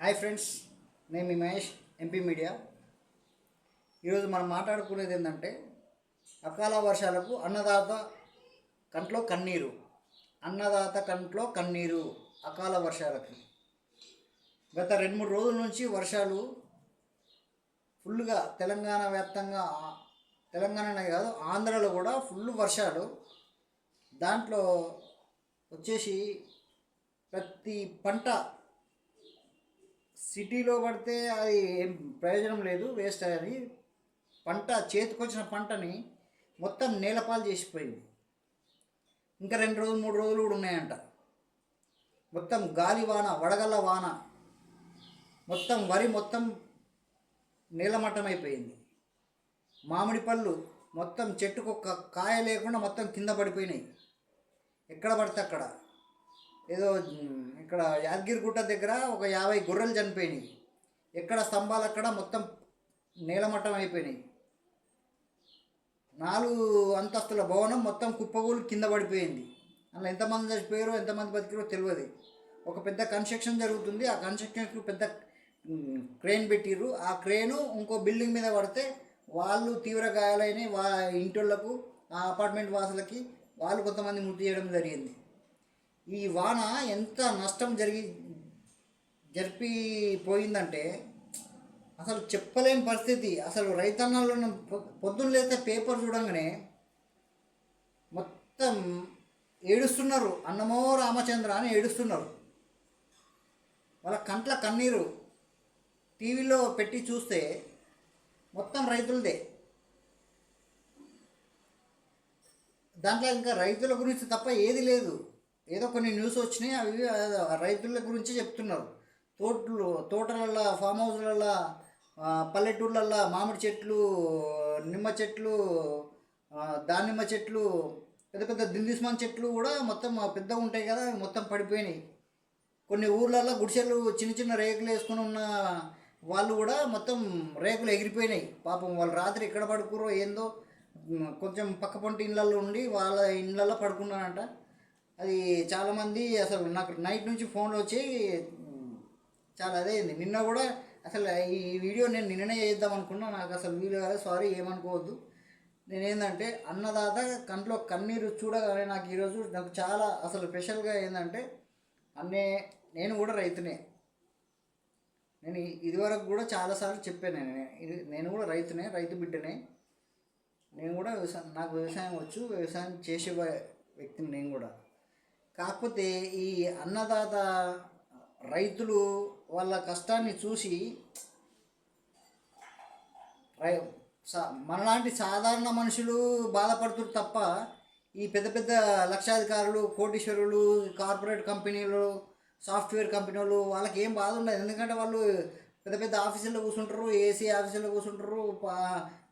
Hi friends, నేను మీ Mahesh, MP media. ఈరోజు మనం మాట్లాడుకునేది ఏంటంటే అకాల వర్షాలకు అన్నదాత కంట్లో కన్నీరు. అన్నదాత కంట్లో కన్నీరు అకాల వర్షాలకి. గత 2-3 రోజుల నుంచి వర్షాలు ఫుల్గా తెలంగాణ వ్యాప్తంగా, తెలంగాణనే కాదు ఆంధ్రాలో కూడా ఫుల్ వర్షాలు. దాంట్లో వచ్చేసి ప్రతి పంట సిటీలో పడితే అది ఏం ప్రయోజనం లేదు, వేస్ట్. అది పంట చేతికొచ్చిన పంటని మొత్తం నేలపాలు చేసిపోయింది. ఇంకా 2 రోజులు 3 రోజులు కూడా ఉన్నాయంట. మొత్తం గాలి వాన, వడగళ్ళ వాన, మొత్తం వరి మొత్తం నేలమట్టం అయిపోయింది. మామిడి పళ్ళు మొత్తం చెట్టుకు ఒక కాయ లేకుండా మొత్తం కింద పడిపోయినాయి. ఎక్కడ పడితే అక్కడ. ఏదో ఇక్కడ యాదగిరిగుట్ట దగ్గర ఒక 50 గొర్రెలు చనిపోయినాయి. ఎక్కడ స్తంభాలు అక్కడ మొత్తం నేలమట్టం అయిపోయినాయి. 4 అంతస్తుల భవనం మొత్తం కుప్పగూలు కింద పడిపోయింది. అందులో ఎంతమంది చచ్చిపోయారో ఎంతమంది బతికారో తెలియదు. ఒక పెద్ద కన్స్ట్రక్షన్ జరుగుతుంది. ఆ కన్స్ట్రక్షన్కి పెద్ద క్రేన్ పెట్టిర్రు. ఆ క్రేను ఇంకో బిల్డింగ్ మీద పడితే వాళ్ళు తీవ్ర గాయాలైన ఇంటోళ్లకు, ఆ అపార్ట్మెంట్ వాసులకి వాళ్ళు కొంతమంది మృతి చేయడం జరిగింది. ఈ వాన ఎంత నష్టం జరిపిపోయిందంటే అసలు చెప్పలేని పరిస్థితి. అసలు రైతన్నలను పొద్దున్న లేస్తే పేపర్ చూడంగానే మొత్తం ఏడుస్తున్నారు. అన్నమో రామచంద్ర అని ఏడుస్తున్నారు. వాళ్ళ కంట్ల కన్నీరు టీవీలో పెట్టి చూస్తే మొత్తం రైతులదే. దాంట్లో ఇంకా రైతుల గురించి తప్ప ఏది లేదు. ఏదో కొన్ని న్యూస్ వచ్చినాయి, అవి రైతుల గురించి చెప్తున్నారు. తోటలల్లో, ఫామ్ హౌస్లల్లో, పల్లెటూళ్ళల్లో మామిడి చెట్లు, నిమ్మ చెట్లు, దానిమ్మ చెట్లు, పెద్ద పెద్ద దిల్దిస్మాన్ చెట్లు కూడా మొత్తం పెద్దగా ఉంటాయి కదా, మొత్తం పడిపోయినాయి. కొన్ని ఊర్లలో గుడిసెలు చిన్న చిన్న రేకులు వేసుకుని ఉన్న వాళ్ళు కూడా మొత్తం రేకులు ఎగిరిపోయినాయి. పాపం వాళ్ళు రాత్రి ఎక్కడ పడుకురో ఏందో, కొంచెం పక్క పొంటి ఇళ్ళల్లో ఉండి వాళ్ళ ఇళ్ళల్లో పడుకున్నారంట. అది చాలామంది అసలు నాకు నైట్ నుంచి ఫోన్లు వచ్చి చాలా అదే అయింది. నిన్న కూడా అసలు ఈ వీడియో నేను నిన్ననే చేద్దాం అనుకున్నా, నాకు అసలు వీలు కాదు, సారీ, ఏమనుకోవద్దు. నేనేందంటే అన్నదాత కంట్లో కన్నీరు చూడగానే నాకు ఈరోజు నాకు చాలా అసలు స్పెషల్గా ఏంటంటే నేను కూడా రైతునే. నేను ఇదివరకు కూడా చాలాసార్లు చెప్పాను. నేను కూడా రైతునే, రైతు బిడ్డనే. నేను కూడా నాకు వ్యవసాయం వచ్చు, వ్యవసాయం చేసే వ్యక్తిని నేను కూడా. కాకపోతే ఈ అన్నదాత రైతులు వాళ్ళ కష్టాన్ని చూసి మనలాంటి సాధారణ మనుషులు బాధపడుతున్నారు తప్ప ఈ పెద్ద పెద్ద లక్షాధికారులు, కోటీశ్వరులు, కార్పొరేట్ కంపెనీలు, సాఫ్ట్వేర్ కంపెనీలు వాళ్ళకి ఏం బాధ ఉండదు. ఎందుకంటే వాళ్ళు పెద్ద పెద్ద ఆఫీసుల్లో కూర్చుంటారు, ఏసీ ఆఫీసుల్లో కూర్చుంటారు,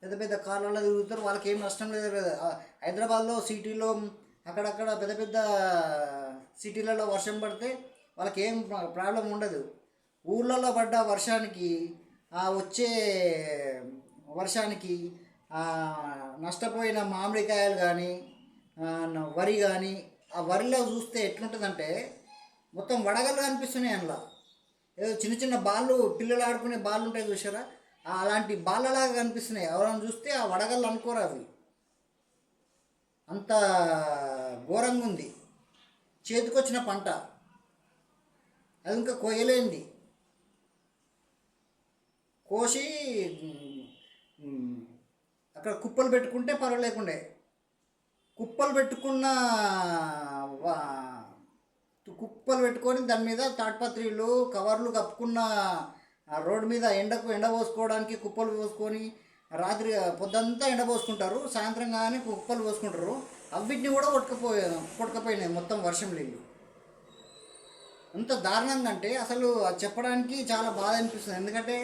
పెద్ద పెద్ద కార్లలో తిరుగుతారు. వాళ్ళకి ఏం నష్టం లేదు కదా. హైదరాబాద్లో సిటీలో అక్కడక్కడ పెద్ద పెద్ద సిటీలలో వర్షం పడితే వాళ్ళకి ఏం ప్రాబ్లం ఉండదు. ఊళ్ళల్లో పడ్డ వర్షానికి, వచ్చే వర్షానికి నష్టపోయిన మామిడికాయలు కానీ, వరి కానీ, ఆ వరిలో చూస్తే ఎట్లుంటుందంటే మొత్తం వడగళ్ళు కనిపిస్తున్నాయి. అందులో ఏదో చిన్న చిన్న బాళ్ళు, పిల్లలు ఆడుకునే బాళ్ళు ఉంటాయి చూసారా, అలాంటి బాళ్ళలాగా కనిపిస్తున్నాయి. ఎవరైనా చూస్తే ఆ వడగళ్ళు అనుకోరు. అవి అంత ఘోరంగా ఉంది. చేతికొచ్చిన పంట అది ఇంకా కోయలేంది. కోసి అక్కడ కుప్పలు పెట్టుకుంటే పర్వాలేకుండే. కుప్పలు పెట్టుకొని దాని మీద తాడ్పత్రులు, కవర్లు కప్పుకున్న రోడ్డు మీద ఎండ పోసుకోవడానికి కుప్పలు పోసుకొని రాత్రి పొద్దంతా ఎండ పోసుకుంటారు, సాయంత్రం కానీ కుప్పలు పోసుకుంటారు. అవిటిని కూడా కొట్టుకపోయినాయి మొత్తం వర్షం నీళ్ళు. అంత దారుణంగా అంటే అసలు అది చెప్పడానికి చాలా బాధ అనిపిస్తుంది. ఎందుకంటే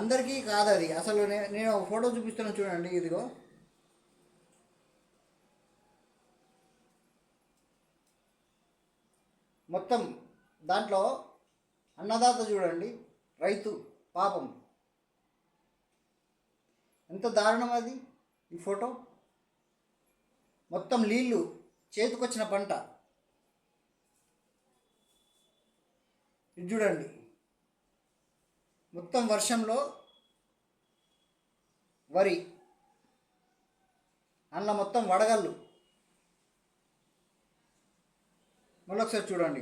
అందరికీ కాదు అది. అసలు నేను ఒక ఫోటో చూపిస్తున్నాను చూడండి, ఇదిగో. మొత్తం దాంట్లో అన్నదాత చూడండి, రైతు పాపం. ఎంత దారుణం అది. ఈ ఫోటో మొత్తం నీళ్ళు, చేతికొచ్చిన పంట. ఇది చూడండి. మొత్తం వర్షంలో వరి, అందులో మొత్తం వడగళ్ళు. మళ్ళొకసారి చూడండి.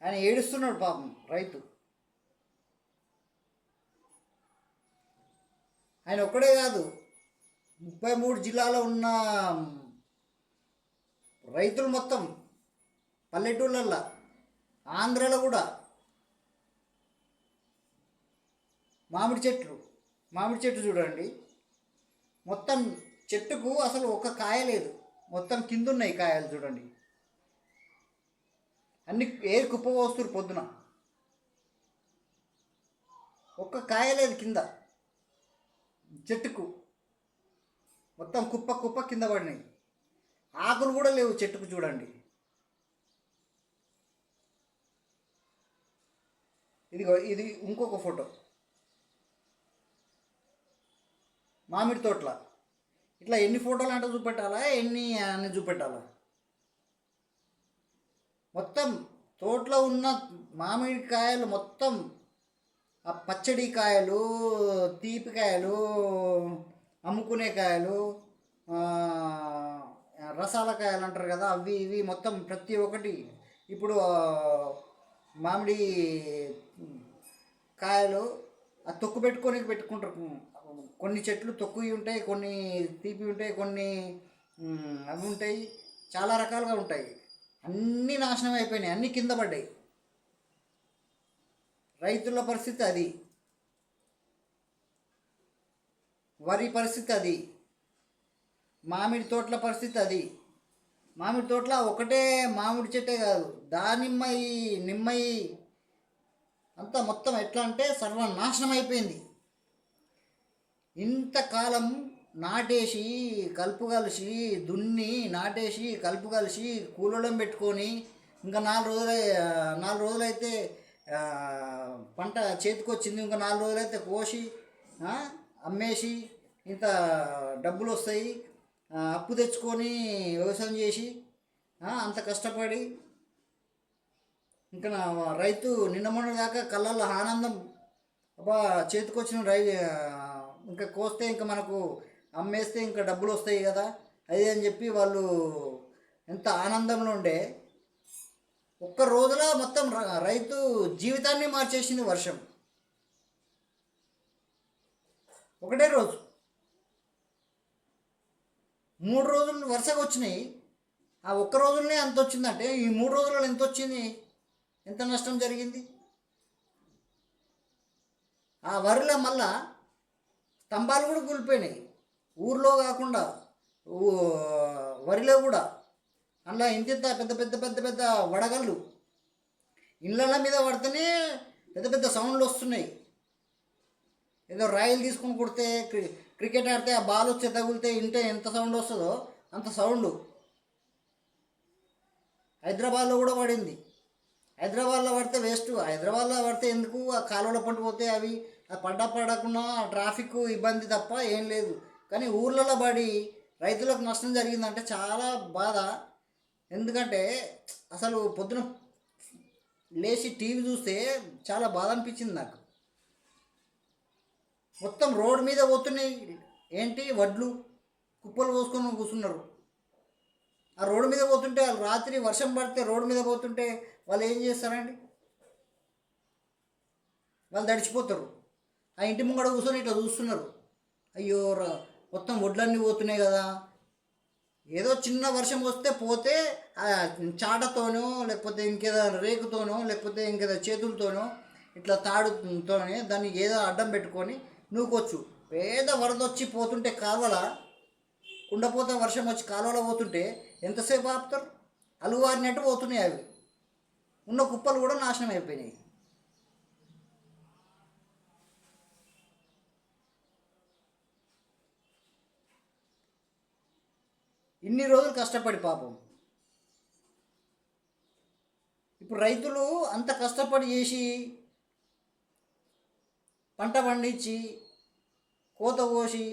ఆయన ఏడుస్తున్నాడు పాపం రైతు. ఆయన ఒక్కడే కాదు, 33 జిల్లాలో ఉన్న రైతులు మొత్తం, పల్లెటూళ్ళల్లో, ఆంధ్రాలో కూడా మామిడి చెట్టు చూడండి. మొత్తం చెట్టుకు అసలు ఒక కాయ లేదు, మొత్తం కింద ఉన్నాయి కాయలు చూడండి. అన్ని ఏరు కుప్ప పోస్తున్నారు పొద్దున, ఒక్క కాయ లేదు కింద చెట్టుకు. మొత్తం కుప్ప కుప్ప కింద పడినాయి, ఆకులు కూడా లేవు చెట్టుకు చూడండి. ఇది ఇంకొక ఫోటో మామిడి తోటల. ఇట్లా ఎన్ని ఫోటోలు అంటే చూపెట్టాలా, ఎన్ని అని చూపెట్టాలా? మొత్తం తోటలో ఉన్న మామిడి కాయలు మొత్తం, ఆ పచ్చడి కాయలు, తీపి కాయలు, అమ్ముకునే కాయలు, రసాల కాయలు అంటారు కదా, అవి ఇవి మొత్తం ప్రతి ఒక్కటి. ఇప్పుడు మామిడి కాయలు ఆ తొక్కు పెట్టుకుంటారు. కొన్ని చెట్లు తొక్కువి ఉంటాయి, కొన్ని తీపి ఉంటాయి, కొన్ని అవి ఉంటాయి, చాలా రకాలుగా ఉంటాయి. అన్నీ నాశనం అయిపోయినాయి, అన్నీ కింద పడ్డాయి. రైతుల పరిస్థితి అది, వరి పరిస్థితి అది, మామిడి తోటల పరిస్థితి అది. మామిడి తోటల ఒకటే మామిడి చెట్టే కాదు, దానిమ్మయి, నిమ్మయి అంతా మొత్తం ఎట్లా అంటే సర్వనాశనం అయిపోయింది. ఇంతకాలం నాటేసి కలుపు కలిసి, దున్ని నాటేసి కలుపు కలిసి కూలోళ్ళం పెట్టుకొని, ఇంకా 4 రోజులైతే పంట చేతికొచ్చింది, ఇంకా 4 రోజులైతే కోసి అమ్మేసి ఇంత డబ్బులు వస్తాయి, అప్పు తెచ్చుకొని వ్యవసాయం చేసి అంత కష్టపడి, ఇంకా రైతు నిన్న మొన్న దాకా కళ్ళల్లో ఆనందం, అబ్బా చేతికొచ్చిన ఇంకా కోస్తే ఇంకా మనకు అమ్మేస్తే ఇంకా డబ్బులు వస్తాయి కదా అది అని చెప్పి వాళ్ళు ఎంత ఆనందంలో ఉండే, ఒక్క రోజులో మొత్తం రైతు జీవితాన్ని మార్చేసింది వర్షం. ఒకటే రోజు 3 రోజులు వరుసగా వచ్చినాయి. ఆ ఒక్క రోజులనే ఎంత వచ్చిందంటే, ఈ 3 రోజులలో ఎంత వచ్చింది, ఎంత నష్టం జరిగింది. ఆ వరిలో మళ్ళా స్తంభాలు కూడా కూలిపోయినాయి, ఊర్లో కాకుండా వరిలో కూడా. అందులో ఇంత పెద్ద పెద్ద పెద్ద పెద్ద వడగళ్ళు ఇళ్ళ మీద పడితేనే పెద్ద పెద్ద సౌండ్లు వస్తున్నాయి. ఏదో రాయిలు తీసుకుని కొడితే, క్రికెట్ ఆడితే ఆ బాల్ వచ్చి తగిలితే ఎంత సౌండ్ వస్తుందో అంత సౌండ్ హైదరాబాద్లో కూడా పడింది. హైదరాబాద్లో పడితే వేస్ట్, హైదరాబాద్లో పడితే ఎందుకు, ఆ కాలువలో పడిపోతే అవి పడకుండా ట్రాఫిక్ ఇబ్బంది తప్ప ఏం లేదు. కానీ ఊర్లలో పడి రైతులకు నష్టం జరిగిందంటే చాలా బాధ. ఎందుకంటే అసలు పొద్దున లేచి టీవీ చూస్తే చాలా బాధ అనిపించింది నాకు. మొత్తం రోడ్డు మీద పోతున్నాయి, ఏంటి వడ్లు కుప్పలు పోసుకొని కూర్చున్నారు. ఆ రోడ్డు మీద పోతుంటే, వాళ్ళు రాత్రి వర్షం పడితే రోడ్డు మీద పోతుంటే వాళ్ళు ఏం చేస్తారండి, వాళ్ళు తడిచిపోతారు. ఆ ఇంటి ముంగడ కూర్చొని ఇట్లా చూస్తున్నారు, అయ్యో మొత్తం వడ్లన్నీ పోతున్నాయి కదా. ఏదో చిన్న వర్షం వస్తే పోతే చాటతోనో, లేకపోతే ఇంకేదో రేకుతోనో, లేకపోతే ఇంకేదో చేతులతోనో, ఇట్లా తాడుతోనే దాన్ని ఏదో అడ్డం పెట్టుకొని నూకొచ్చు. పేద వరద వచ్చి పోతుంటే కాలువల, కుండపోత వర్షం వచ్చి కాలువలో పోతుంటే ఎంతసేపు ఆపుతారు? అలువారినట్టు పోతున్నాయి. అవి ఉన్న కుప్పలు కూడా నాశనం అయిపోయినాయి. ఇన్ని రోజులు కష్టపడి పాపం, ఇప్పుడు రైతులు అంత కష్టపడి చేసి పంట పండించి కోత కోసి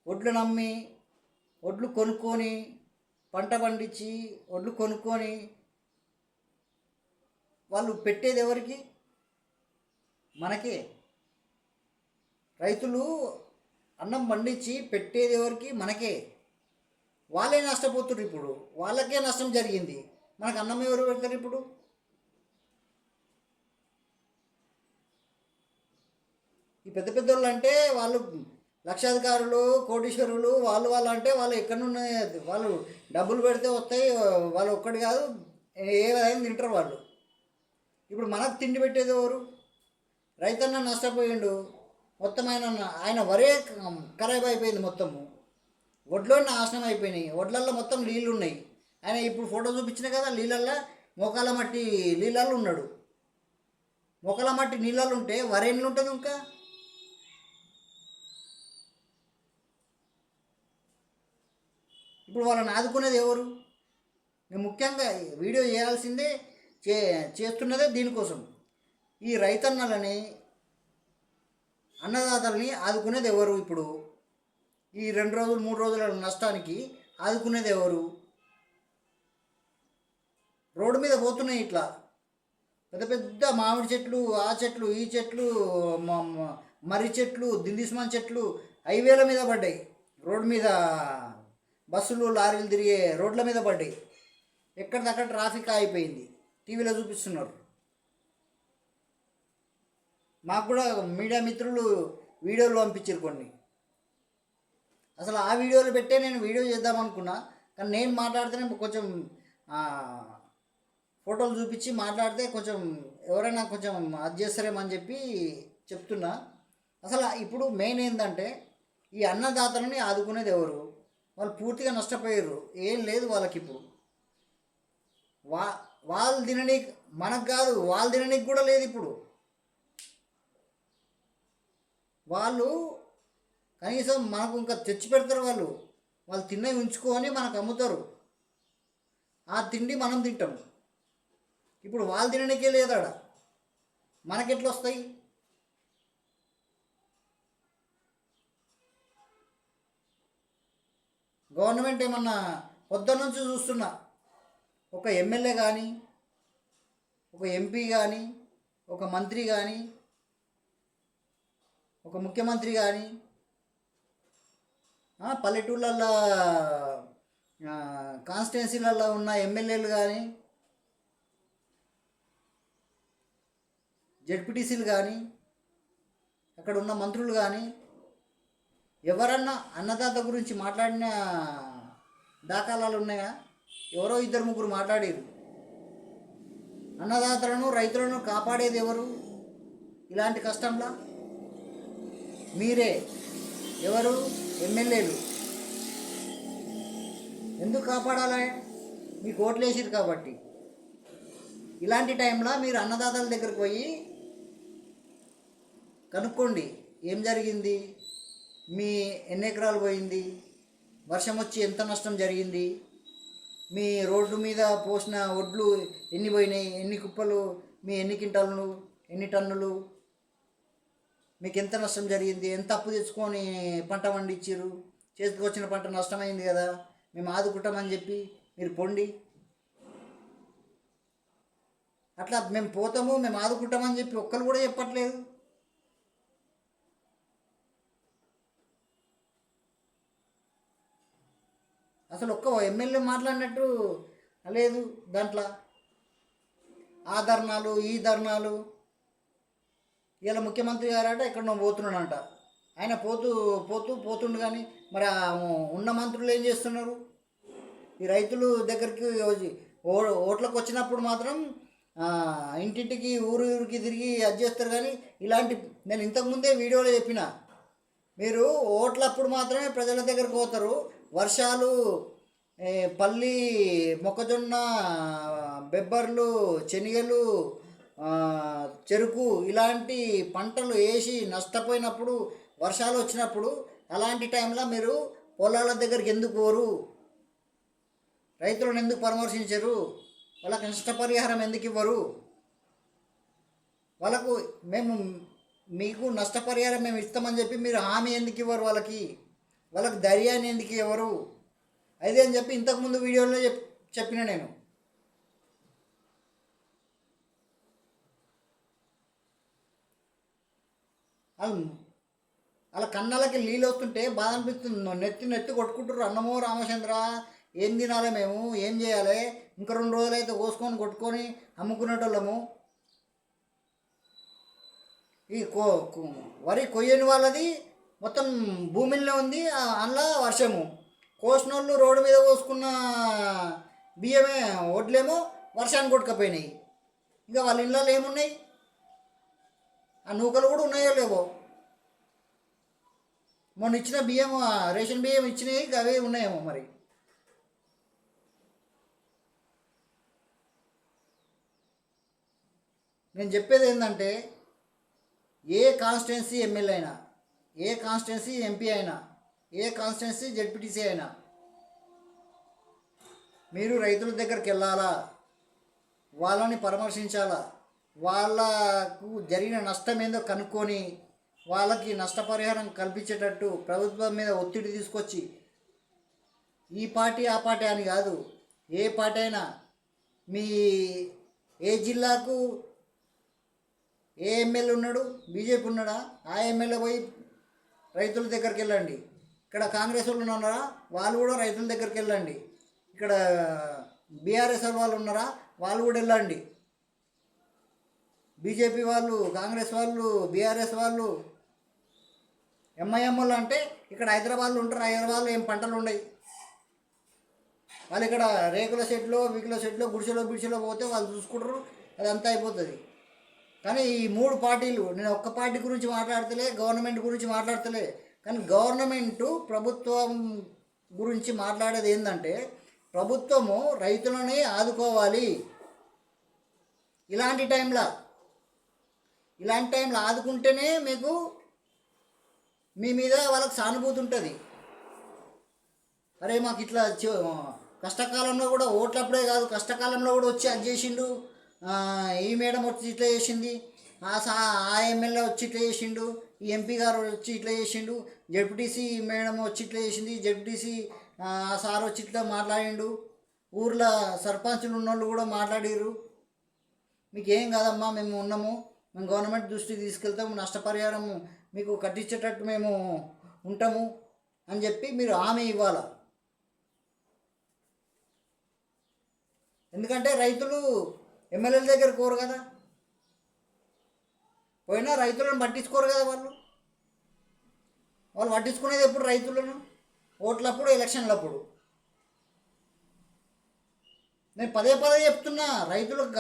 వడ్లు నమ్మి, వడ్లు కొనుక్కొని పంట పండించి వడ్లు కొనుక్కొని వాళ్ళు పెట్టేది ఎవరికి? మనకే. రైతులు అన్నం పండించి పెట్టేది ఎవరికి? మనకే. వాళ్ళే నష్టపోతున్నారు. ఇప్పుడు వాళ్ళకే నష్టం జరిగింది, మనకు అన్నం ఎవరు పెడతారు ఇప్పుడు? ఈ పెద్ద పెద్దోళ్ళు అంటే వాళ్ళు లక్షాధికారులు, కోటీశ్వరులు, వాళ్ళు అంటే వాళ్ళు ఎక్కడి నుండి వాళ్ళు డబ్బులు పెడితే వస్తాయి. వాళ్ళు ఒక్కటి కాదు, ఏదైనా తింటారు వాళ్ళు. ఇప్పుడు మనకు తిండి పెట్టేది ఎవరు? రైతన్న నష్టపోయిండు మొత్తం. ఆయన వరే ఖరాబ్ అయిపోయింది మొత్తము. వడ్లు నాశనం అయిపోయినాయి. వడ్లల్లో మొత్తం నీళ్ళు ఉన్నాయి. ఆయన ఇప్పుడు ఫోటో చూపించిన కదా, నీళ్ళల్లో మోకాల మట్టి నీళ్ళల్లో ఉన్నాడు. మోకాల మట్టి నీళ్ళల్లో ఉంటే వరేళ్ళు ఉంటుంది ఇంకా. ఇప్పుడు వాళ్ళని ఆదుకునేది ఎవరు? నేను ముఖ్యంగా వీడియో చేయాల్సిందే, చేస్తున్నదే దీనికోసం. ఈ రైతన్నలని, అన్నదాతల్ని ఆదుకునేది ఎవరు? ఇప్పుడు ఈ 2 రోజులు 3 రోజుల నష్టానికి ఆదుకునేది ఎవరు? రోడ్డు మీద పోతున్నాయి ఇట్లా పెద్ద పెద్ద మామిడి చెట్లు, ఆ చెట్లు, ఈ చెట్లు, మర్రి చెట్లు, దిండిస్మాన్ చెట్లు హైవేల మీద పడ్డాయి. రోడ్డు మీద బస్సులు, లారీలు తిరిగే రోడ్ల మీద పడ్డాయి. ఎక్కడిదక్కడ ట్రాఫిక్ అయిపోయింది. టీవీలో చూపిస్తున్నారు. మాకు కూడా మీడియా మిత్రులు వీడియోలు పంపించారు కొన్ని. అసలు ఆ వీడియోలు పెట్టే నేను వీడియో చేద్దామనుకున్నా, కానీ నేను మాట్లాడితేనే కొంచెం ఫోటోలు చూపించి మాట్లాడితే కొంచెం ఎవరైనా కొంచెం అది చేస్తారేమని చెప్పి చెప్తున్నా. అసలు ఇప్పుడు మెయిన్ ఏంటంటే ఈ అన్నదాతలని ఆదుకునేది ఎవరు? వాళ్ళు పూర్తిగా నష్టపోయారు. ఏం లేదు వాళ్ళకి ఇప్పుడు. వాళ్ళు తిననీకి, మనకు కాదు, వాళ్ళు తిననీకి కూడా లేదు ఇప్పుడు. వాళ్ళు కనీసం మనకు ఇంకా తెచ్చి పెడతారు. వాళ్ళు తిన్నవి ఉంచుకొని మనకు అమ్ముతారు. ఆ తిండి మనం తింటాం. ఇప్పుడు వాళ్ళు తిననీకే లేదాడ, మనకెట్లా వస్తాయి? గవర్నమెంట్ ఏమన్నా పొద్దున్న నుంచి చూస్తున్నా, ఒక ఎమ్మెల్యే కానీ, ఒక ఎంపీ కానీ, ఒక మంత్రి కానీ, ఒక ముఖ్యమంత్రి కానీ, పల్లెటూళ్ళల్లో కాన్స్టిట్యున్సీలలో ఉన్న ఎమ్మెల్యేలు కానీ, జెడ్పీటీసీలు కానీ, అక్కడ ఉన్న మంత్రులు కానీ ఎవరన్నా అన్నదాత గురించి మాట్లాడిన దాఖలాలు ఉన్నాయా? ఎవరో 2-3 మాట్లాడారు. అన్నదాతలను, రైతులను కాపాడేది ఎవరు ఇలాంటి కష్టంలా? మీరే. ఎవరు? ఎమ్మెల్యేలు. ఎందుకు కాపాడాలి? మీకు ఓట్లు వేసారు కాబట్టి. ఇలాంటి టైంలో మీరు అన్నదాతల దగ్గరికి పోయి కనుక్కోండి, ఏం జరిగింది, మీ ఎన్ని ఎకరాలు పోయింది, వర్షం వచ్చి ఎంత నష్టం జరిగింది, మీ రోడ్డు మీద పోసిన వడ్లు ఎన్ని పోయినాయి, ఎన్ని కుప్పలు, మీ ఎన్ని క్వింటాలు, ఎన్ని టన్నులు, మీకు ఎంత నష్టం జరిగింది, ఎంత అప్పు తెచ్చుకొని పంట పండించారు, చేతికి వచ్చిన పంట నష్టమైంది కదా, మేము ఆదుకుంటామని చెప్పి మీరు పొండి. అట్లా మేము పోతాము, మేము ఆదుకుంటామని చెప్పి ఒక్కరు కూడా చెప్పట్లేదు. అసలు ఒక్క ఎమ్మెల్యే మాట్లాడినట్టు లేదు దాంట్లో. ఆ ధర్నాలు, ఈ ధర్నాలు. ఇలా ముఖ్యమంత్రి గారట ఎక్కడో పోతున్నాడంట. ఆయన పోతుండు కానీ మరి ఉన్న మంత్రులు ఏం చేస్తున్నారు? ఈ రైతులు దగ్గరికి ఓట్లకు వచ్చినప్పుడు మాత్రం ఇంటింటికి, ఊరికి తిరిగి అది చేస్తారు. కానీ ఇలాంటి, నేను ఇంతకుముందే వీడియోలో చెప్పిన, మీరు ఓట్లప్పుడు మాత్రమే ప్రజల దగ్గరకు పోతారు. వర్షాలు, పల్లి, మొక్కజొన్న, బెబ్బర్లు, శనగలు, చెరుకు ఇలాంటి పంటలు వేసి నష్టపోయినప్పుడు, వర్షాలు వచ్చినప్పుడు, అలాంటి టైంలో మీరు పొలాల దగ్గరికి ఎందుకు పోరు? రైతులను ఎందుకు పరామర్శించరు? వాళ్ళకి నష్టపరిహారం ఎందుకు ఇవ్వరు? వాళ్ళకు మీకు నష్టపరిహారం మేము ఇస్తామని చెప్పి మీరు హామీ ఎందుకు ఇవ్వరు? వాళ్ళకి ధైర్యాన్ని ఎందుకు ఇవ్వరు? అదే అని చెప్పి ఇంతకుముందు వీడియోలో చెప్పిన నేను. వాళ్ళు వాళ్ళ కన్నాలకి నీళ్ళు వస్తుంటే బాధ అనిపిస్తుంది. నెత్తి నెత్తి కొట్టుకుంటారు. అన్నమో రామచంద్ర, ఏం తినాలి మేము, ఏం చేయాలి, ఇంకా 2 రోజులైతే కోసుకొని కొట్టుకొని అమ్ముకునేటోళ్ళము. ఈ వరి కొయ్యని వాళ్ళది మొత్తం భూమిలో ఉంది, అందులో వర్షము. కోసినోళ్ళు రోడ్డు మీద కోసుకున్న బియ్యమే వడ్లేమో వర్షాన్ని కొట్టుకపోయినాయి. ఇంకా వాళ్ళ ఇళ్ళలో ఏమున్నాయి? ఆ నూకలు కూడా ఉన్నాయో లేవో. మొన్న ఇచ్చిన బియ్యం, రేషన్ బియ్యం ఇచ్చినవి అవే ఉన్నాయేమో మరి. నేను చెప్పేది ఏంటంటే, ఏ కాన్స్టిట్యున్సీ ఎమ్మెల్యే అయినా, ఏ కాన్స్టిట్యున్సీ ఎంపీ అయినా, ఏ కాన్స్టిట్యున్సీ జెడ్పీటీసీ అయినా, మీరు రైతుల దగ్గరికి వెళ్ళాలా, వాళ్ళని పరామర్శించాలా, వాళ్ళకు జరిగిన నష్టం ఏందో కనుక్కొని వాళ్ళకి నష్టపరిహారం కల్పించేటట్టు ప్రభుత్వం మీద ఒత్తిడి తీసుకొచ్చి, ఈ పార్టీ ఆ పార్టీ అని కాదు, ఏ పార్టీ అయినా మీ ఏ జిల్లాకు ఏ ఎమ్మెల్యే ఉన్నాడు, బీజేపీ ఉన్నాడా, ఆ ఎమ్మెల్యే పోయి రైతుల దగ్గరికి వెళ్ళండి. ఇక్కడ కాంగ్రెస్ వాళ్ళు ఉన్నారా, వాళ్ళు కూడా రైతుల దగ్గరికి వెళ్ళండి. ఇక్కడ బీఆర్ఎస్ వాళ్ళు ఉన్నారా, వాళ్ళు కూడా వెళ్ళండి. బీజేపీ వాళ్ళు, కాంగ్రెస్ వాళ్ళు, బీఆర్ఎస్ వాళ్ళు, ఎంఐఎం వాళ్ళు అంటే ఇక్కడ హైదరాబాద్లో ఉంటారు. హైదరాబాద్లో ఏం పంటలు ఉండవు. వాళ్ళు ఇక్కడ రేకుల సెట్లో, వీకుల సెట్లో, గుడిసెలో పోతే వాళ్ళు చూసుకుంటారు, అదంతా అయిపోతుంది. కానీ ఈ 3 పార్టీలు, నేను ఒక్క పార్టీ గురించి మాట్లాడతలే, గవర్నమెంట్ గురించి మాట్లాడతలే, కానీ గవర్నమెంటు ప్రభుత్వం గురించి మాట్లాడేది ఏంటంటే, ప్రభుత్వము రైతులని ఆదుకోవాలి. ఇలాంటి టైంలో ఆదుకుంటేనే మీకు మీ మీద వాళ్ళకి సానుభూతి ఉంటుంది. అరే మాకు ఇట్లా కష్టకాలంలో కూడా, ఓట్లప్పుడే కాదు, కష్టకాలంలో కూడా వచ్చి అది చేసిండు, ఈ మేడం వచ్చి ఇట్లా చేసింది, ఆ ఎమ్మెల్యే వచ్చి ఇట్లా చేసిండు, ఈ ఎంపీ గారు వచ్చి ఇట్లా చేసిండు, జెడ్పీటీసీ మేడం వచ్చి ఇట్లా చేసింది, జెడ్పీటీసీ సార్ వచ్చి ఇట్లా మాట్లాడిండు, ఊర్లో సర్పంచులు ఉన్నోళ్ళు కూడా మాట్లాడిర్రు. మీకు ఏం కాదమ్మా, మేము ఉన్నాము, మేము గవర్నమెంట్ దృష్టికి తీసుకెళ్తాము, నష్టపరిహారం మీకు కట్టించేటట్టు మేము ఉంటాము అని చెప్పి మీరు హామీ ఇవ్వాలి. ఎందుకంటే రైతులు ఎమ్మెల్యేల దగ్గర కోరు కదా, పోయినా రైతులను పట్టించుకోరు కదా. వాళ్ళు పట్టించుకునేది ఎప్పుడు రైతులను? ఓట్లప్పుడు, ఎలక్షన్లప్పుడు. నేను పదే చెప్తున్నా, రైతులకు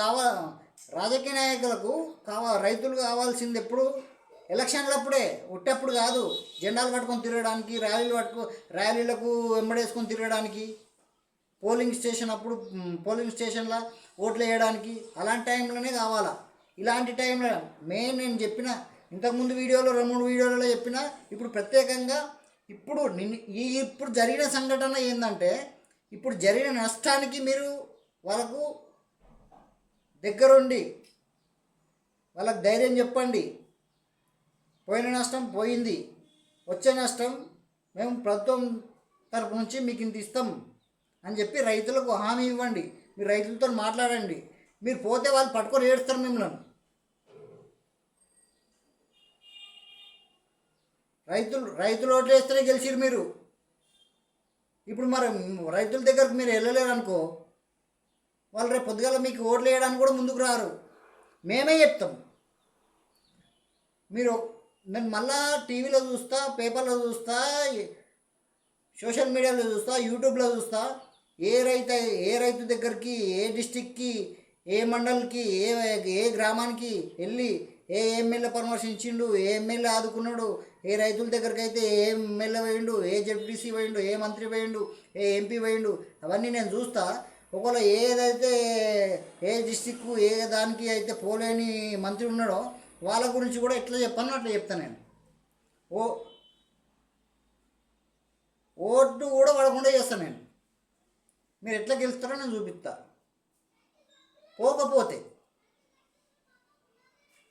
రాజకీయ నాయకులకు రైతులు కావాల్సింది ఎప్పుడు? ఎలక్షన్లప్పుడే, ఉట్టప్పుడు కాదు. జెండాలు పట్టుకొని తిరగడానికి, ర్యాలీలకు వెంబడేసుకొని తిరగడానికి, పోలింగ్ స్టేషన్లో ఓట్లు వేయడానికి, అలాంటి టైంలోనే కావాలా. ఇలాంటి టైంలో నేను చెప్పిన, ఇంతకుముందు వీడియోలో 2-3 వీడియోలలో చెప్పిన, ఇప్పుడు ప్రత్యేకంగా ఇప్పుడు జరిగిన సంఘటన ఏంటంటే, ఇప్పుడు జరిగిన నష్టానికి మీరు వాళ్ళకు దగ్గరుండి వాళ్ళకి ధైర్యం చెప్పండి. పోయిన నష్టం పోయింది, వచ్చే నష్టం మేము ప్రభుత్వం తరపు నుంచి మీకు ఇంత ఇస్తాం అని చెప్పి రైతులకు హామీ ఇవ్వండి. మీరు రైతులతో మాట్లాడండి. మీరు పోతే వాళ్ళు పట్టుకొని ఏడుస్తారు మిమ్మల్ని. రైతులు ఓట్లు వేస్తేనే గెలిచిరు మీరు. ఇప్పుడు మరి రైతుల దగ్గరకు మీరు వెళ్ళలేరు అనుకో, వాళ్ళు రేపు పొద్దుగాల మీకు ఓట్లు వేయడానికి కూడా ముందుకు రారు. మేమే చెప్తాం. నేను మళ్ళా టీవీలో చూస్తా, పేపర్లో చూస్తా, సోషల్ మీడియాలో చూస్తా, యూట్యూబ్లో చూస్తా, ఏ రైతు దగ్గరికి, ఏ డిస్టిక్కి, ఏ మండలికి, ఏ గ్రామానికి వెళ్ళి ఏ ఎమ్మెల్యే పరామర్శించిండు, ఏ ఎమ్మెల్యే ఆదుకున్నాడు, ఏ రైతుల దగ్గరికి అయితే ఏ ఎమ్మెల్యే పోయిండు, ఏ జెడ్పీటీసీ పోయిండు, ఏ మంత్రి పోయిండు, ఏ ఎంపీ పోయిండు, అవన్నీ నేను చూస్తా. ఒకవేళ ఏదైతే ఏ డిస్టిక్కు ఏ దానికి అయితే పోలేని మంత్రి ఉన్నాడో వాళ్ళ గురించి కూడా ఎట్లా చెప్పానో అట్లా చెప్తాను నేను. ఓటు కూడా పడకుండా చేస్తాను నేను. మీరు ఎట్లా గెలుస్తారో నేను చూపిస్తా. పోకపోతే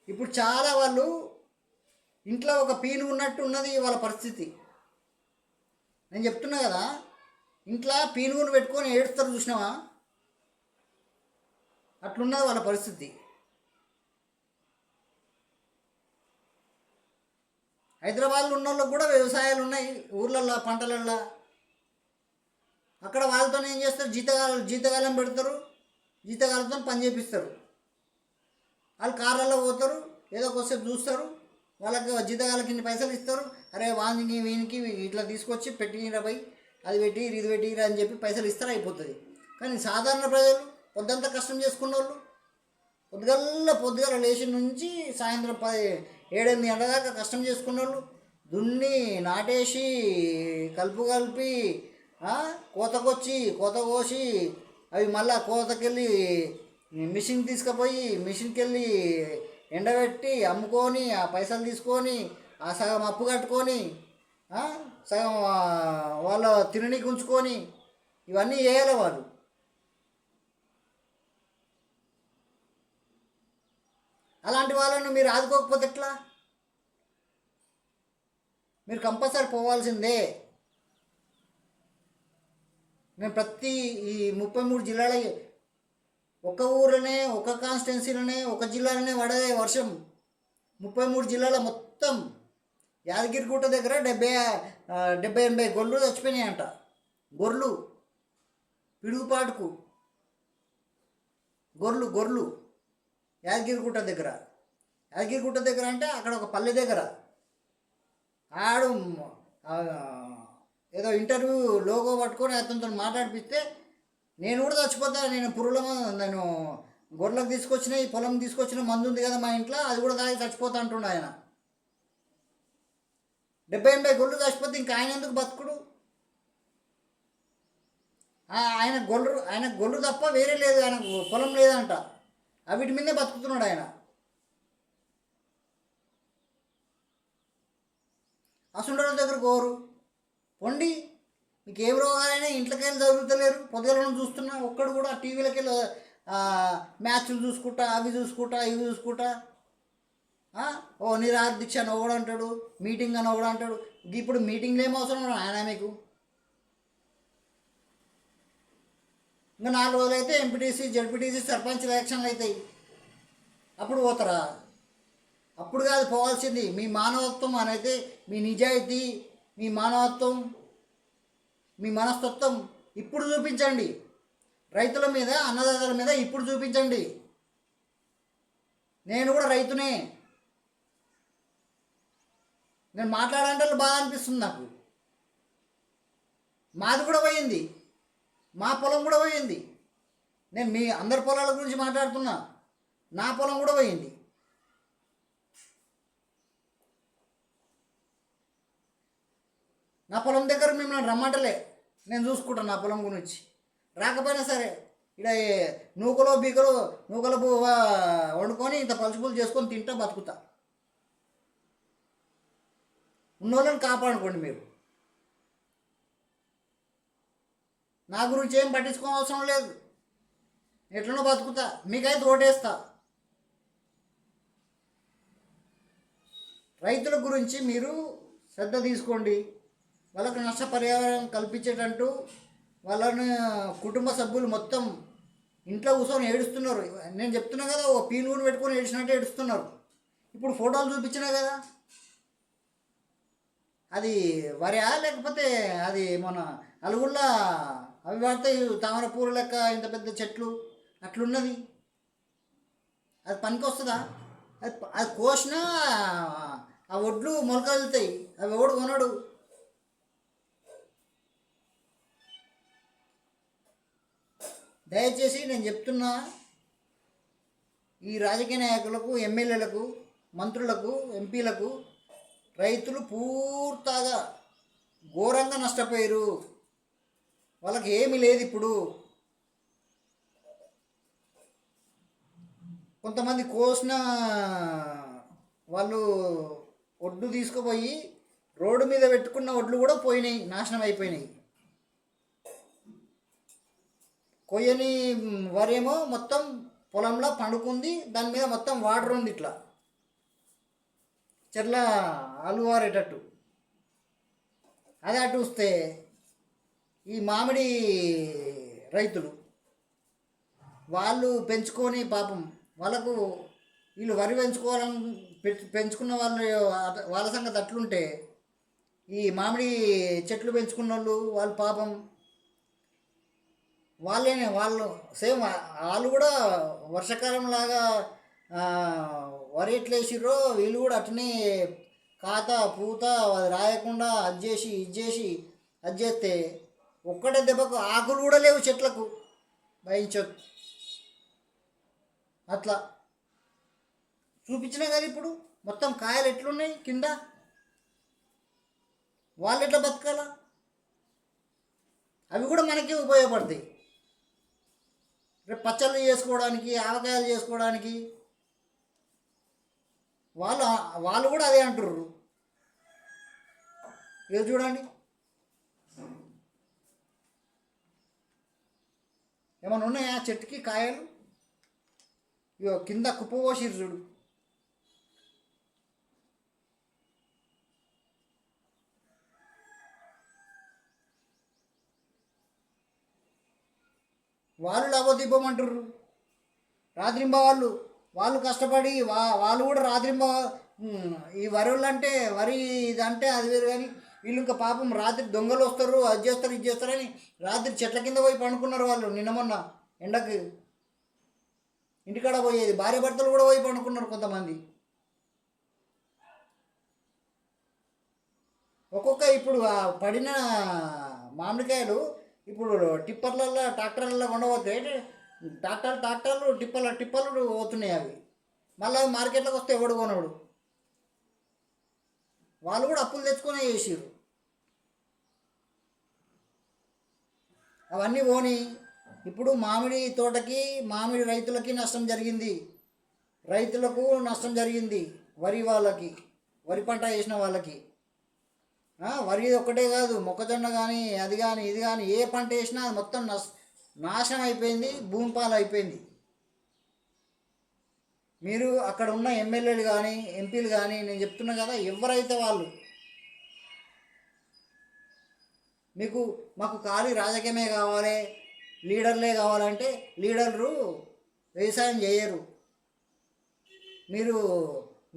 ఇప్పుడు చాలా వాళ్ళు ఇంట్లో ఒక పీను ఉన్నట్టు ఉన్నది వాళ్ళ పరిస్థితి. నేను చెప్తున్నా కదా, ఇంట్లో పీనుగును పెట్టుకొని ఏడుస్తారు చూసినావా? అట్లున్నది వాళ్ళ పరిస్థితి. హైదరాబాద్లో ఉన్న వాళ్ళకి కూడా వ్యవసాయాలు ఉన్నాయి, ఊర్లల్లో పంటలల్లో. అక్కడ వాళ్ళతో ఏం చేస్తారు, జీతగాలం పెడతారు, జీతగాలతో పని చేపిస్తారు. వాళ్ళు కార్లలో పోతారు, ఏదో కొద్దిసేపు చూస్తారు, వాళ్ళకి జీతగాలకి ఇన్ని పైసలు ఇస్తారు. అరే వానికి వీనికి ఇట్లా తీసుకొచ్చి పెట్టిరా పోయి, అది పెట్టి ఇది పెట్టిరా అని చెప్పి పైసలు ఇస్తారు, అయిపోతుంది. కానీ సాధారణ ప్రజలు పొద్దంతా కష్టం చేసుకున్న వాళ్ళు, పొద్దుగల లేచి నుంచి సాయంత్రం 7-8 గంటల దాకా కష్టం చేసుకున్న వాళ్ళు, దున్ని నాటేసి కలుపు కలిపి కోత కోసి అవి మళ్ళా కోతకెళ్ళి మిషన్కి వెళ్ళి ఎండబెట్టి అమ్ముకొని ఆ పైసలు తీసుకొని ఆ సగం అప్పు కట్టుకొని సగం వాళ్ళ తిననీకి ఉంచుకొని ఇవన్నీ చేయాలి వాళ్ళు. అలాంటి వాళ్ళను మీరు ఆదుకోకపోతే ఎట్లా? మీరు కంపల్సరీ పోవాల్సిందే. మేము ప్రతి ఈ 33 జిల్లాల ఒక ఊరిలోనే, ఒక కాన్స్టిట్యున్సీలోనే, ఒక జిల్లాలోనే పడదే వర్షం. 33 జిల్లాల మొత్తం యాదగిరిగుట్ట దగ్గర 70-80 గొర్రెలు చచ్చిపోయినాయంట. గొర్రెలు పిడుగుపాటుకు గొర్రెలు యాదగిరిగుట్ట దగ్గర అంటే అక్కడ ఒక పల్లె దగ్గర ఆడు ఏదో ఇంటర్వ్యూ లోగో పట్టుకొని అతనితో మాట్లాడిపిస్తే నేను కూడా చచ్చిపోతా, నేను గొర్రెలకు తీసుకొచ్చిన ఈ పొలం తీసుకొచ్చిన మందు ఉంది కదా మా ఇంట్లో, అది కూడా తాగి చచ్చిపోతా అంటుండే ఆయన. 70-80 గొర్రెలు చచ్చిపోతే ఇంకా ఆయన ఎందుకు బతుకుడు? ఆయన గొర్రెలు తప్ప వేరే లేదు, ఆయన పొలం లేదంట, వీటి మీదే బతుకుతున్నాడు ఆయన. అసుండల దగ్గర గోరు పొండి, మీకు ఏం రోగాలైనా ఇంట్లోకి వెళ్ళి చదువుతలేరు. పొద్దుగలను చూస్తున్నా ఒక్కడు కూడా టీవీలోకి వెళ్ళి మ్యాచ్లు చూసుకుంటా, అవి చూసుకుంటా, ఇవి చూసుకుంటా. నిరాహార దీక్ష అని ఒకడు అంటాడు, మీటింగ్ అని ఒకడు అంటాడు. ఇప్పుడు మీటింగ్లు ఏం అవసరం ఆయన మీకు? ఇంకా 4 రోజులు అయితే ఎంపీటీసీ, జడ్పీటీసీ, సర్పంచ్ ఎలక్షన్లు అవుతాయి. అప్పుడు పోతారా? అప్పుడు కాదు పోవాల్సింది. మీ మానవత్వం అనేది, మీ నిజాయితీ, మీ మానవత్వం, మీ మనస్తత్వం ఇప్పుడు చూపించండి. రైతుల మీద, అన్నదాతల మీద ఇప్పుడు చూపించండి. నేను కూడా రైతునే. నేను మాట్లాడాలంటే బాగా అనిపిస్తుంది నాకు. మాది కూడా పోయింది, మా పొలం కూడా పోయింది. నేను మీ అందరి పొలాల గురించి మాట్లాడుతున్నా, నా పొలం కూడా పోయింది. నా పొలం దగ్గర మిమ్మల్ని రమ్మంటలే, నేను చూసుకుంటాను నా పొలం గురించి. రాకపోయినా సరే ఇక్కడ నూకలు వండుకొని ఇంత పలుచుపులు చేసుకొని తింటా బతుకుతా. ఉన్నోళ్ళని కాపాడుకోండి మీరు. నా గురించి ఏం పట్టించుకోవాల్సిన అవసరం లేదు, ఎట్లనో బతుకుతా. మీకైతే ఓటేస్తా. రైతుల గురించి మీరు శ్రద్ధ తీసుకోండి. వాళ్ళకు నష్టపరిహారం కల్పించేటట్టు వాళ్ళని కుటుంబ సభ్యులు మొత్తం ఇంట్లో కూర్చొని ఏడుస్తున్నారు. నేను చెప్తున్నా కదా, ఓ పీనుగును పెట్టుకొని ఏడిచినట్టు ఏడుస్తున్నారు. ఇప్పుడు ఫోటోలు చూపించినా కదా, అది వరియా లేకపోతే అది మన అలుగుళ్ళ అవి పడతాయి తామర పూల లెక్క ఇంత పెద్ద చెట్లు అట్లున్నది. అది పనికి వస్తుందా? అది కోసినా ఆ ఒడ్లు మొలకలుతాయి, అవి ఎవడు కొనడు. దయచేసి నేను చెప్తున్నా, ఈ రాజకీయ నాయకులకు, ఎమ్మెల్యేలకు, మంత్రులకు, ఎంపీలకు రైతులు పూర్తిగా ఘోరంగా నష్టపోయారు. వాళ్ళకి ఏమీ లేదు. ఇప్పుడు కొంతమంది కోసిన వాళ్ళు ఒడ్లు తీసుకుపోయి రోడ్డు మీద పెట్టుకున్న ఒడ్లు కూడా పోయినాయి, నాశనం అయిపోయినాయి. కొయ్యని వరేమో మొత్తం పొలంలో పండుకుంది, దాని మీద మొత్తం వాటర్ ఉంది, ఇట్లా చెర్ల అలువారేటట్టు. అదే అటు వస్తే ఈ మామిడి రైతులు వాళ్ళు పెంచుకొని పాపం వాళ్ళకు వీళ్ళు వరి పెంచుకోవాలని పెంచుకున్న వాళ్ళు వాళ్ళ సంగతి అట్లుంటే ఈ మామిడి చెట్లు పెంచుకున్న వాళ్ళు పాపం వాళ్ళు సేమ్ వాళ్ళు కూడా వర్షాకాలం లాగా వరి ఎట్లా వేసిర్రో వీళ్ళు కూడా అట్నే కాత పూత అది రాయకుండా అది చేసి ఇది చేసి అది చేస్తే ఒక్కటే దెబ్బకు ఆకులు కూడా లేవు చెట్లకు భయించదు. అట్లా చూపించినా కదా ఇప్పుడు మొత్తం కాయలు ఎట్లున్నాయి కింద, వాళ్ళు ఎట్లా బతకాలా? అవి కూడా మనకి ఉపయోగపడతాయి రేపు పచ్చళ్ళు చేసుకోవడానికి, ఆవకాయలు చేసుకోవడానికి. వాళ్ళు కూడా అదే అంటుర్రు. ఇది చూడండి, ఏమైనా ఉన్నాయా చెట్టుకి కాయలు? ఇగో కింద కుప్పపోసిరు చూడు. వాళ్ళు లవదీపమంటారు రాత్రింబ వాళ్ళు కష్టపడి వాళ్ళు కూడా రాత్రింబ ఈ వరి అంటే వరి ఇదంటే అది వేరు. కానీ వీళ్ళు ఇంకా పాపం రాత్రి దొంగలు వస్తారు, అది చేస్తారు ఇది చేస్తారని రాత్రి చెట్ల కింద పోయి పండుకున్నారు వాళ్ళు. నిన్న మొన్న ఎండకి ఇంటికాడ పోయేది భార్య భర్తలు కూడా పోయి పండుకున్నారు కొంతమంది. ఒక్కొక్క ఇప్పుడు పడిన మామిడికాయలు ఇప్పుడు టిప్పర్లలో ట్రాక్టర్లలో కొండపోతే ట్రాక్టర్లు టిప్పర్లు పోతున్నాయి. అవి మళ్ళీ మార్కెట్లోకి వస్తే ఎవడు కొనడు. వాళ్ళు కూడా అప్పులు తెచ్చుకొనే చేసిర్రు. అవన్నీ పోని ఇప్పుడు మామిడి తోటకి మామిడి రైతులకి నష్టం జరిగింది. రైతులకు నష్టం జరిగింది. వాళ్ళకి వరి పంట వేసిన వాళ్ళకి వరి ఒక్కటే కాదు, మొక్కజొన్న కానీ అది కానీ ఇది కానీ ఏ పంట వేసినా అది మొత్తం నాశనం అయిపోయింది, భూమి పాలు అయిపోయింది. మీరు అక్కడ ఉన్న ఎమ్మెల్యేలు కానీ ఎంపీలు కానీ నేను చెప్తున్నా కదా, ఎవరైతే వాళ్ళు మాకు ఖాళీ రాజకీయమే కావాలి, లీడర్లే కావాలంటే లీడర్లు వ్యవసాయం చేయరు. మీరు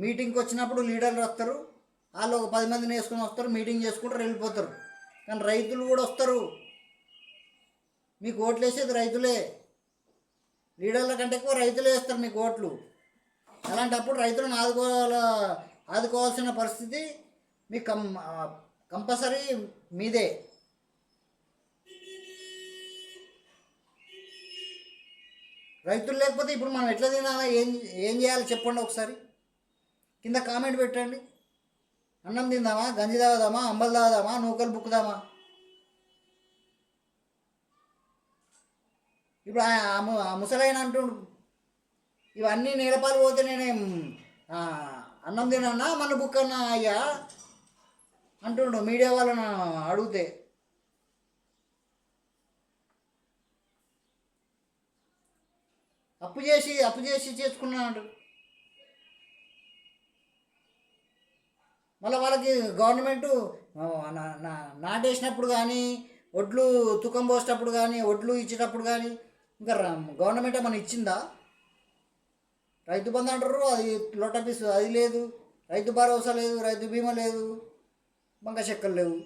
మీటింగ్కి వచ్చినప్పుడు లీడర్లు వస్తారు, వాళ్ళు ఒక 10 మందిని వేసుకొని వస్తారు, మీటింగ్ చేసుకుంటారు, వెళ్ళిపోతారు. కానీ రైతులు కూడా వస్తారు, మీకు ఓట్లు వేసేది రైతులే. లీడర్ల కంటే ఎక్కువ రైతులే వేస్తారు మీకు ఓట్లు. అలాంటప్పుడు రైతులను ఆదుకోవాల్సిన పరిస్థితి మీకు కంపల్సరీ మీదే. రైతులు లేకపోతే ఇప్పుడు మనం ఎట్లా తినాలా, ఏం చేయాలి చెప్పండి ఒకసారి. కింద కామెంట్ పెట్టండి. అన్నం తిందామా, గంజి తాగుదామా, అంబలు తాగుదామా, నూకలు బుక్కుదామా? ఇప్పుడు ఆ ముసలైన అంటుండు ఇవన్నీ నీడపాలు పోతే నేనేం అన్నం తినన్నా మన బుక్ అన్నా అయ్యా అంటుండు మీడియా వాళ్ళని అడిగితే. అప్పు చేసి చేసుకున్నాడు. మళ్ళీ వాళ్ళకి గవర్నమెంటు నాటేసినప్పుడు కానీ, వడ్లు తూకం పోసేటప్పుడు కానీ, వడ్లు ఇచ్చేటప్పుడు కానీ ఇంకా గవర్నమెంట్ ఏమైనా ఇచ్చిందా? రైతు బంధు అంటారు, అది లోటపీసు, అది లేదు. రైతు భరోసా లేదు, రైతు బీమా లేదు, బంక చెక్కలు లేవు.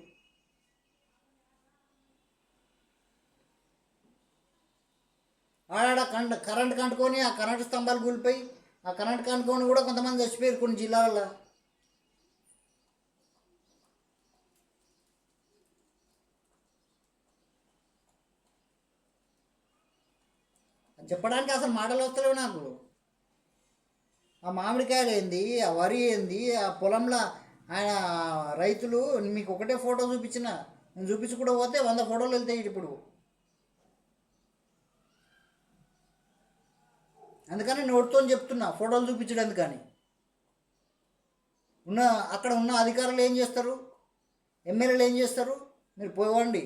ఆడ కరెంట్ కంటుకొని ఆ కరెంటు స్తంభాలు కూలిపోయి ఆ కరెంట్ కంటుకొని కూడా కొంతమంది చచ్చిపోయారు కొన్ని జిల్లాలలో. చెప్పడానికి అసలు మాటలు వస్తలేవు నాకు. ఆ మామిడికాయలు ఏంది, ఆ వరి ఏంది, ఆ పొలంలో ఆయన రైతులు మీకు ఒకటే ఫోటో చూపించిన, నేను చూపించకుండా పోతే 100 ఫోటోలు వెళ్తాయి ఇప్పుడు. అందుకని నోటితో చెప్తున్నా, ఫోటోలు చూపించడానికి. కానీ అక్కడ ఉన్న అధికారులు ఏం చేస్తారు, ఎమ్మెల్యేలు ఏం చేస్తారు? మీరు పోవండి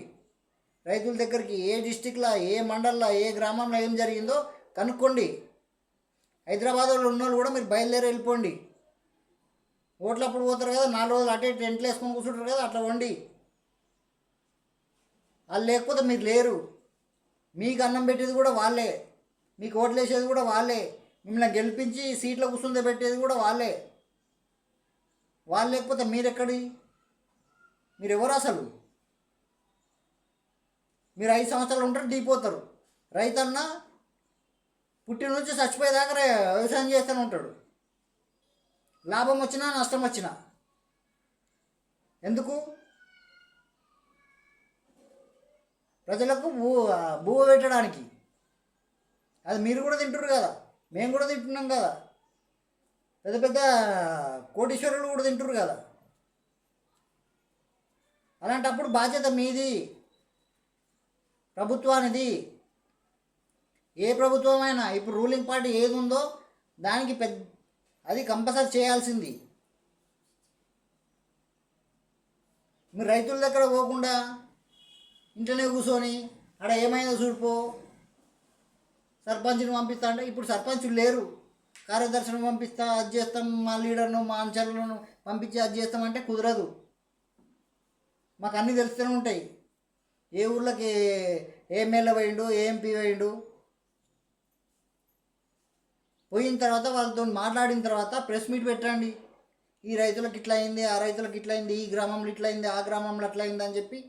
రైతుల దగ్గరికి, ఏ డిస్టిక్లో, ఏ మండల్లో, ఏ గ్రామంలో ఏం జరిగిందో కనుక్కోండి. హైదరాబాద్లో ఉన్న వాళ్ళు కూడా మీరు బయలుదేరి వెళ్ళిపోండి. ఓట్లప్పుడు పోతారు కదా, 4 రోజులు అటే టెంట్లు వేసుకొని కూర్చుంటారు కదా, అట్లా వండి. వాళ్ళు లేకపోతే మీరు లేరు. మీకు అన్నం పెట్టేది కూడా వాళ్ళే, మీకు ఓట్లు వేసేది కూడా వాళ్ళే, మిమ్మల్ని గెలిపించి సీట్లో కూర్చుందే పెట్టేది కూడా వాళ్ళే. వాళ్ళు లేకపోతే మీరెక్కడి, మీరు ఎవరు అసలు? మీరు 5 సంవత్సరాలు ఉంటారు, దిగిపోతారు. రైతన్న పుట్టిన నుంచి చచ్చిపోయేదాకా వ్యవసాయం చేస్తూనే ఉంటాడు, లాభం వచ్చినా నష్టం వచ్చినా. ఎందుకు? ప్రజలకు భూవ పెట్టడానికి. అది మీరు కూడా తింటున్నారు కదా, మేము కూడా తింటున్నాం కదా, పెద్ద పెద్ద కోటీశ్వరులు కూడా తింటున్నారు కదా. అలాంటప్పుడు బాధ్యత మీది, ప్రభుత్వానిది. ఏ ప్రభుత్వం అయినా ఇప్పుడు రూలింగ్ పార్టీ ఏది ఉందో దానికి అది కంపల్సరీ చేయాల్సింది. మీరు రైతుల దగ్గర పోకుండా ఇంట్లోనే కూర్చొని ఆడ ఏమైనా చూడిపో, సర్పంచ్ని పంపిస్తా అంటే ఇప్పుడు సర్పంచులు లేరు, కార్యదర్శిని పంపిస్తా, అది చేస్తాం, మా లీడర్ను మా అంచలను పంపించి అది చేస్తామంటే కుదరదు. మాకు అన్నీ తెలుస్తూనే ఉంటాయి. ఏ ఊర్లోకి ఏ ఎమ్మెల్యే పోయిండు, ఏ ఎంపీ పోయిండు, పోయిన తర్వాత వాళ్ళతో మాట్లాడిన తర్వాత ప్రెస్ మీట్ పెట్టండి. ఈ రైతులకు ఇట్లా అయింది, ఆ రైతులకు ఇట్లా అయింది, ఈ గ్రామంలో ఇట్లా అయింది, ఆ గ్రామంలో అట్లా అయింది అని చెప్పి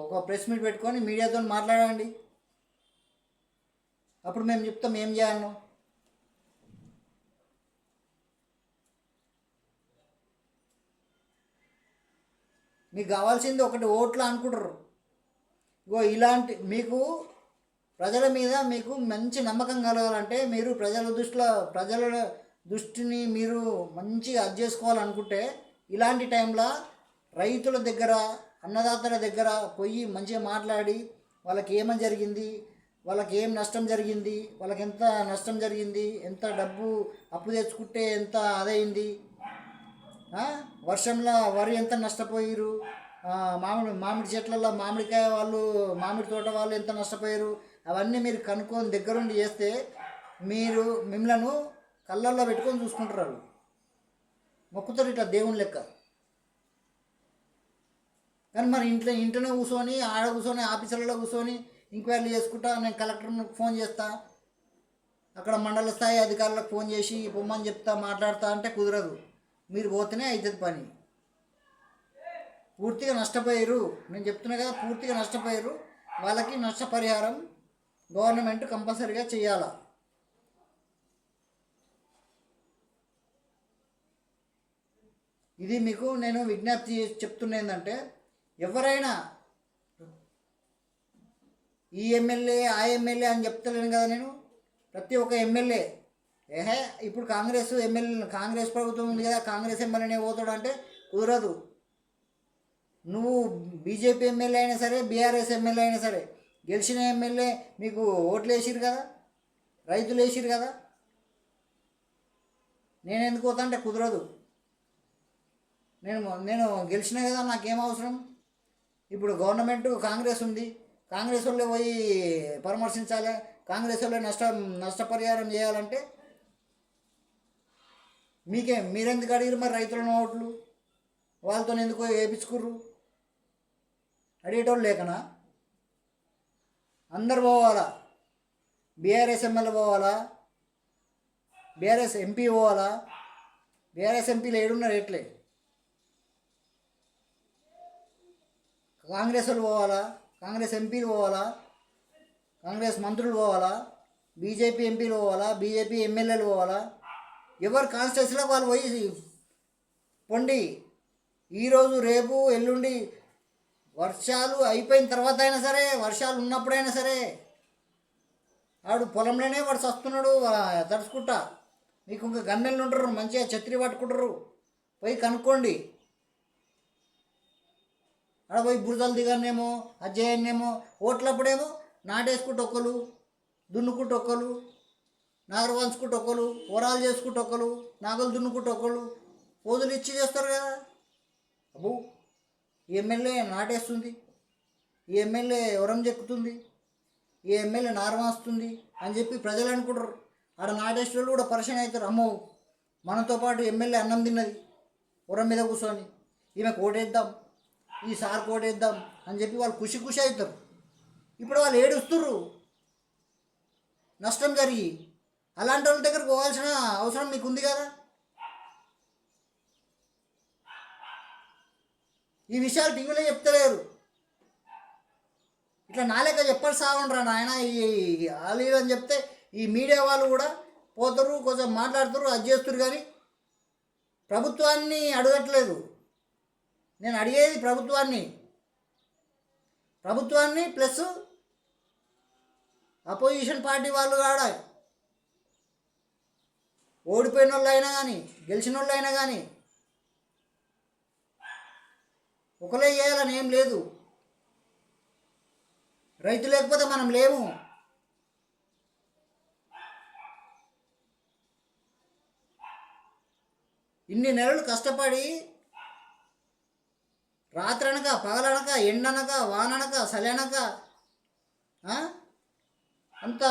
ఒక ప్రెస్ మీట్ పెట్టుకొని మీడియాతో మాట్లాడండి. అప్పుడు మేము చెప్తాం ఏం చేయాలనో. మీకు కావాల్సింది ఒకటి ఓట్లు అనుకుంటారు. ఇగో ఇలాంటి మీకు ప్రజల మీద మీకు మంచి నమ్మకం కలగాలంటే మీరు ప్రజల దృష్టిని మీరు మంచిగా అది చేసుకోవాలనుకుంటే ఇలాంటి టైంలో రైతుల దగ్గర, అన్నదాతల దగ్గర పోయి మంచిగా మాట్లాడి వాళ్ళకి ఏమని జరిగింది, వాళ్ళకి ఏం నష్టం జరిగింది, వాళ్ళకి ఎంత నష్టం జరిగింది, ఎంత డబ్బు అప్పు తెచ్చుకుంటే ఎంత అదైంది, వర్షంలో వరి ఎంత నష్టపోయారు, మామిడి చెట్లలో మామిడికాయ వాళ్ళు, మామిడి తోట వాళ్ళు ఎంత నష్టపోయారు, అవన్నీ మీరు కనుక్కొని దగ్గరుండి చేస్తే మిమ్మల్ని కళ్ళల్లో పెట్టుకొని చూసుకుంటారు. మొక్కుతారు ఇట్లా దేవుని లెక్క. కానీ మరి ఇంట్లోనే కూర్చొని, ఆడ కూర్చొని, ఆఫీసులలో కూర్చొని ఎంక్వైరీ చేసుకుంటా, నేను కలెక్టర్కి ఫోన్ చేస్తా, అక్కడ మండల స్థాయి అధికారులకు ఫోన్ చేసి పొమ్మని చెప్తా, మాట్లాడతా అంటే కుదరదు. మీరు పోతేనే అవుతుంది పని. పూర్తిగా నష్టపోయారు, నేను చెప్తున్నా కదా, పూర్తిగా నష్టపోయారు. వాళ్ళకి నష్టపరిహారం గవర్నమెంట్ కంపల్సరీగా చేయాలా. ఇది మీకు నేను విజ్ఞప్తి చెప్తున్నా ఏంటంటే, ఎవరైనా ఈ ఎమ్మెల్యే ఆ ఎమ్మెల్యే అని చెప్తలేను కదా నేను. ప్రతి ఒక్క ఎమ్మెల్యే ఇప్పుడు కాంగ్రెస్ ప్రభుత్వం ఉంది కదా, కాంగ్రెస్ ఎమ్మెల్యేనే పోతాడు అంటే కుదరదు. నువ్వు బీజేపీ ఎమ్మెల్యే అయినా సరే, బీఆర్ఎస్ ఎమ్మెల్యే అయినా సరే, గెలిచిన ఎమ్మెల్యే మీకు ఓట్లు వేసిరు కదా, రైతులు వేసిరు కదా, నేను ఎందుకు పోతా అంటే కుదరదు. నేను గెలిచిన కదా, నాకేం అవసరం. ఇప్పుడు గవర్నమెంట్ కాంగ్రెస్ ఉంది, కాంగ్రెస్ వాళ్ళే పోయి పరామర్శించాలి, కాంగ్రెస్ వాళ్ళే నష్టపరిహారం చేయాలంటే మీరెందుకు అడిగిరు మరి రైతులను ఓట్లు? వాళ్ళతో ఎందుకు వేయించుకుర్రు? అడిగేటోళ్ళు లేకనా? అందరు పోవాలా, బీఆర్ఎస్ ఎమ్మెల్యే పోవాలా, బీఆర్ఎస్ ఎంపీ పోవాలా, బీఆర్ఎస్ ఎంపీలు ఏడున్నారు ఎట్లే, కాంగ్రెస్ వాళ్ళు పోవాలా, కాంగ్రెస్ ఎంపీలు పోవాలా, కాంగ్రెస్ మంత్రులు పోవాలా, బీజేపీ ఎంపీలు పోవాలా, బీజేపీ ఎమ్మెల్యేలు పోవాలా, ఎవరు కాన్స్టిట్యూన్సీలో వాళ్ళు పోయి పొండి. ఈరోజు రేపు ఎల్లుండి వర్షాలు అయిపోయిన తర్వాత అయినా సరే, వర్షాలు ఉన్నప్పుడైనా సరే, ఆడు పొలంలోనే వాడు వస్తున్నాడు తడుచుకుంటా. మీకు ఇంకా గన్నెళ్ళు ఉంటారు, మంచిగా ఛత్రి పట్టుకుంటారు, పోయి కనుక్కోండి. ఆడ పోయి బురదలు దిగానేమో, అది చేయనేమో, ఓట్లప్పుడేమో నాటేసుకుంటూ ఒక్కరు, దున్నుకుంటూ ఒక్కరు, నాగరు వంచుకుంటూ ఒక్కరు, వరాలు చేసుకుంటూ ఒక్కరు, నాగలు దున్నుకుంటూ ఒక్కరు, పోదులు ఇచ్చి చేస్తారు కదా. అబ్బో, ఈ ఎమ్మెల్యే నాటేస్తుంది, ఈ ఎమ్మెల్యే వరం చెక్కుతుంది, ఈ ఎమ్మెల్యే నారమాస్తుంది అని చెప్పి ప్రజలు అనుకుంటారు. ఆడ నాటేశ్వరులు కూడా పరిచయం అవుతారు. అమ్మో, మనతో పాటు ఎమ్మెల్యే అన్నం తిన్నది వరం మీద కూర్చొని, ఈమె కోటేద్దాం, ఈసారి కోటేద్దాం అని చెప్పి వాళ్ళు ఖుషి ఖుషి అవుతారు. ఇప్పుడు వాళ్ళు ఏడుస్తుర్రు నష్టం జరిగి. అలాంటి వాళ్ళ దగ్గరకు పోవాల్సిన అవసరం మీకు ఉంది కదా. ఈ విషయాలు టీవీలో చెప్తలేరు. ఇట్లా నాలేక చెప్పాలి సావండ్రా నాయన ఈ వాళ్ళు అని చెప్తే ఈ మీడియా వాళ్ళు కూడా పోతారు, కొంచెం మాట్లాడుతారు, అది చేస్తారు. కానీ ప్రభుత్వాన్ని అడగట్లేదు. నేను అడిగేది ప్రభుత్వాన్ని ప్లస్ అపోజిషన్ పార్టీ వాళ్ళు కాడ, ఓడిపోయిన వాళ్ళు అయినా కానీ గెలిచిన వాళ్ళు అయినా కానీ ఒకలే చేయాలని ఏం లేదు. రైతు లేకపోతే మనం లేము. ఇన్ని నెలలు కష్టపడి రాత్రనక పగలనక ఎండనక వాననక చలనక అంత